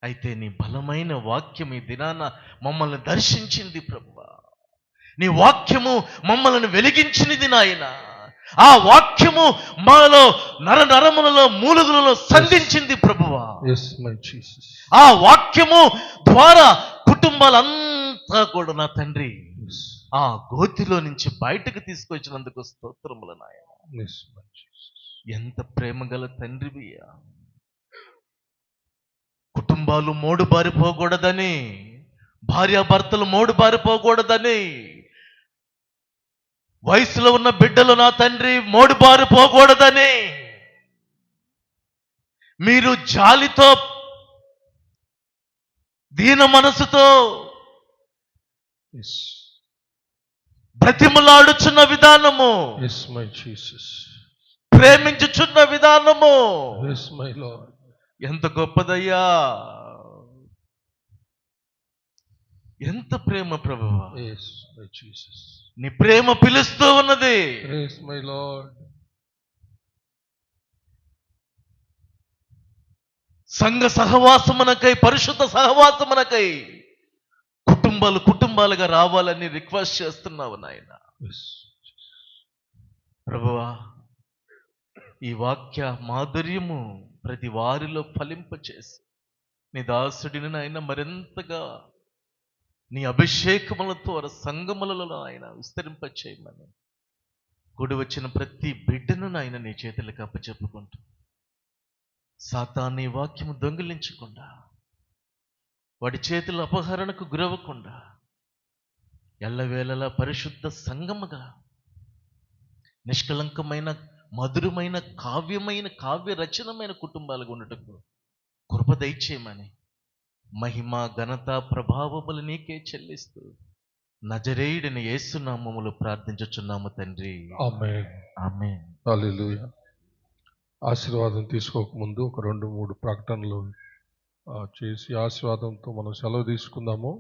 అయితే నీ బలమైన వాక్యం ఈ దినాన మమ్మల్ని దర్శించింది ప్రభువా. నీ వాక్యము మమ్మల్ని వెలిగించినది నాయన. ఆ వాక్యము మాలో నరనరములలో మూలుగులలో సంధించింది ప్రభువా. ఆ వాక్యము ద్వారా కుటుంబాలంతా కూడా నా తండ్రి ఆ గోతిలో నుంచి బయటకు తీసుకొచ్చినందుకు స్తోత్రములు నాయన. ఎంత ప్రేమ గల తండ్రివియా. కుటుంబాలు మోడు బారిపోకూడదని, భార్యాభర్తలు మోడు బారిపోకూడదని, వయసులో ఉన్న బిడ్డలు నా తండ్రి మోడు బారిపోకూడదని మీరు జాలితో, దీన మనసుతో బ్రతిమలాడుచున్న విధానము, ప్రేమించుచున్న విధానము ఎంత గొప్పదయ్యా. ఎంత ప్రేమ ప్రభువా. నీ ప్రేమ పిలుస్తూ ఉన్నది. సంఘ సహవాసమునకై, పరిశుద్ధ సహవాసమునకై కుటుంబాలుగా రావాలని రిక్వెస్ట్ చేస్తున్నావు నాయన. ప్రభువా, ఈ వాక్య మాధుర్యము ప్రతి వారిలో ఫలింపచేసి నీ దాసుడిని నాయన మరింతగా నీ అభిషేకములతో వారి సంగములలో ఆయన విస్తరింపచేయమని కూడి వచ్చిన ప్రతి బిడ్డను నాయన నీ చేతులకు అప్పచెప్పుకుంటూ సాతాన్ని వాక్యము దొంగిలించకుండా వాడి చేతుల అపహరణకు గురవ్వకుండా ఎల్లవేళలా పరిశుద్ధ సంగముగా నిష్కలంకమైన మధురమైన కావ్య రచనమైన కుటుంబాలుగా ఉండటకు కృప దయచేయమని మహిమ ఘనత ప్రభావములు నీకే చెల్లిస్తూ నజరేయుడిని యేసునామములో ప్రార్థించుచున్నాము తండ్రి. ఆమేన్. ఆమేన్. హల్లెలూయా. ఆశీర్వాదం తీసుకోకముందు ఒక 2-3 ప్రకటనలు చేసి ఆశీర్వాదంతో మనం సెలవు తీసుకుందాము.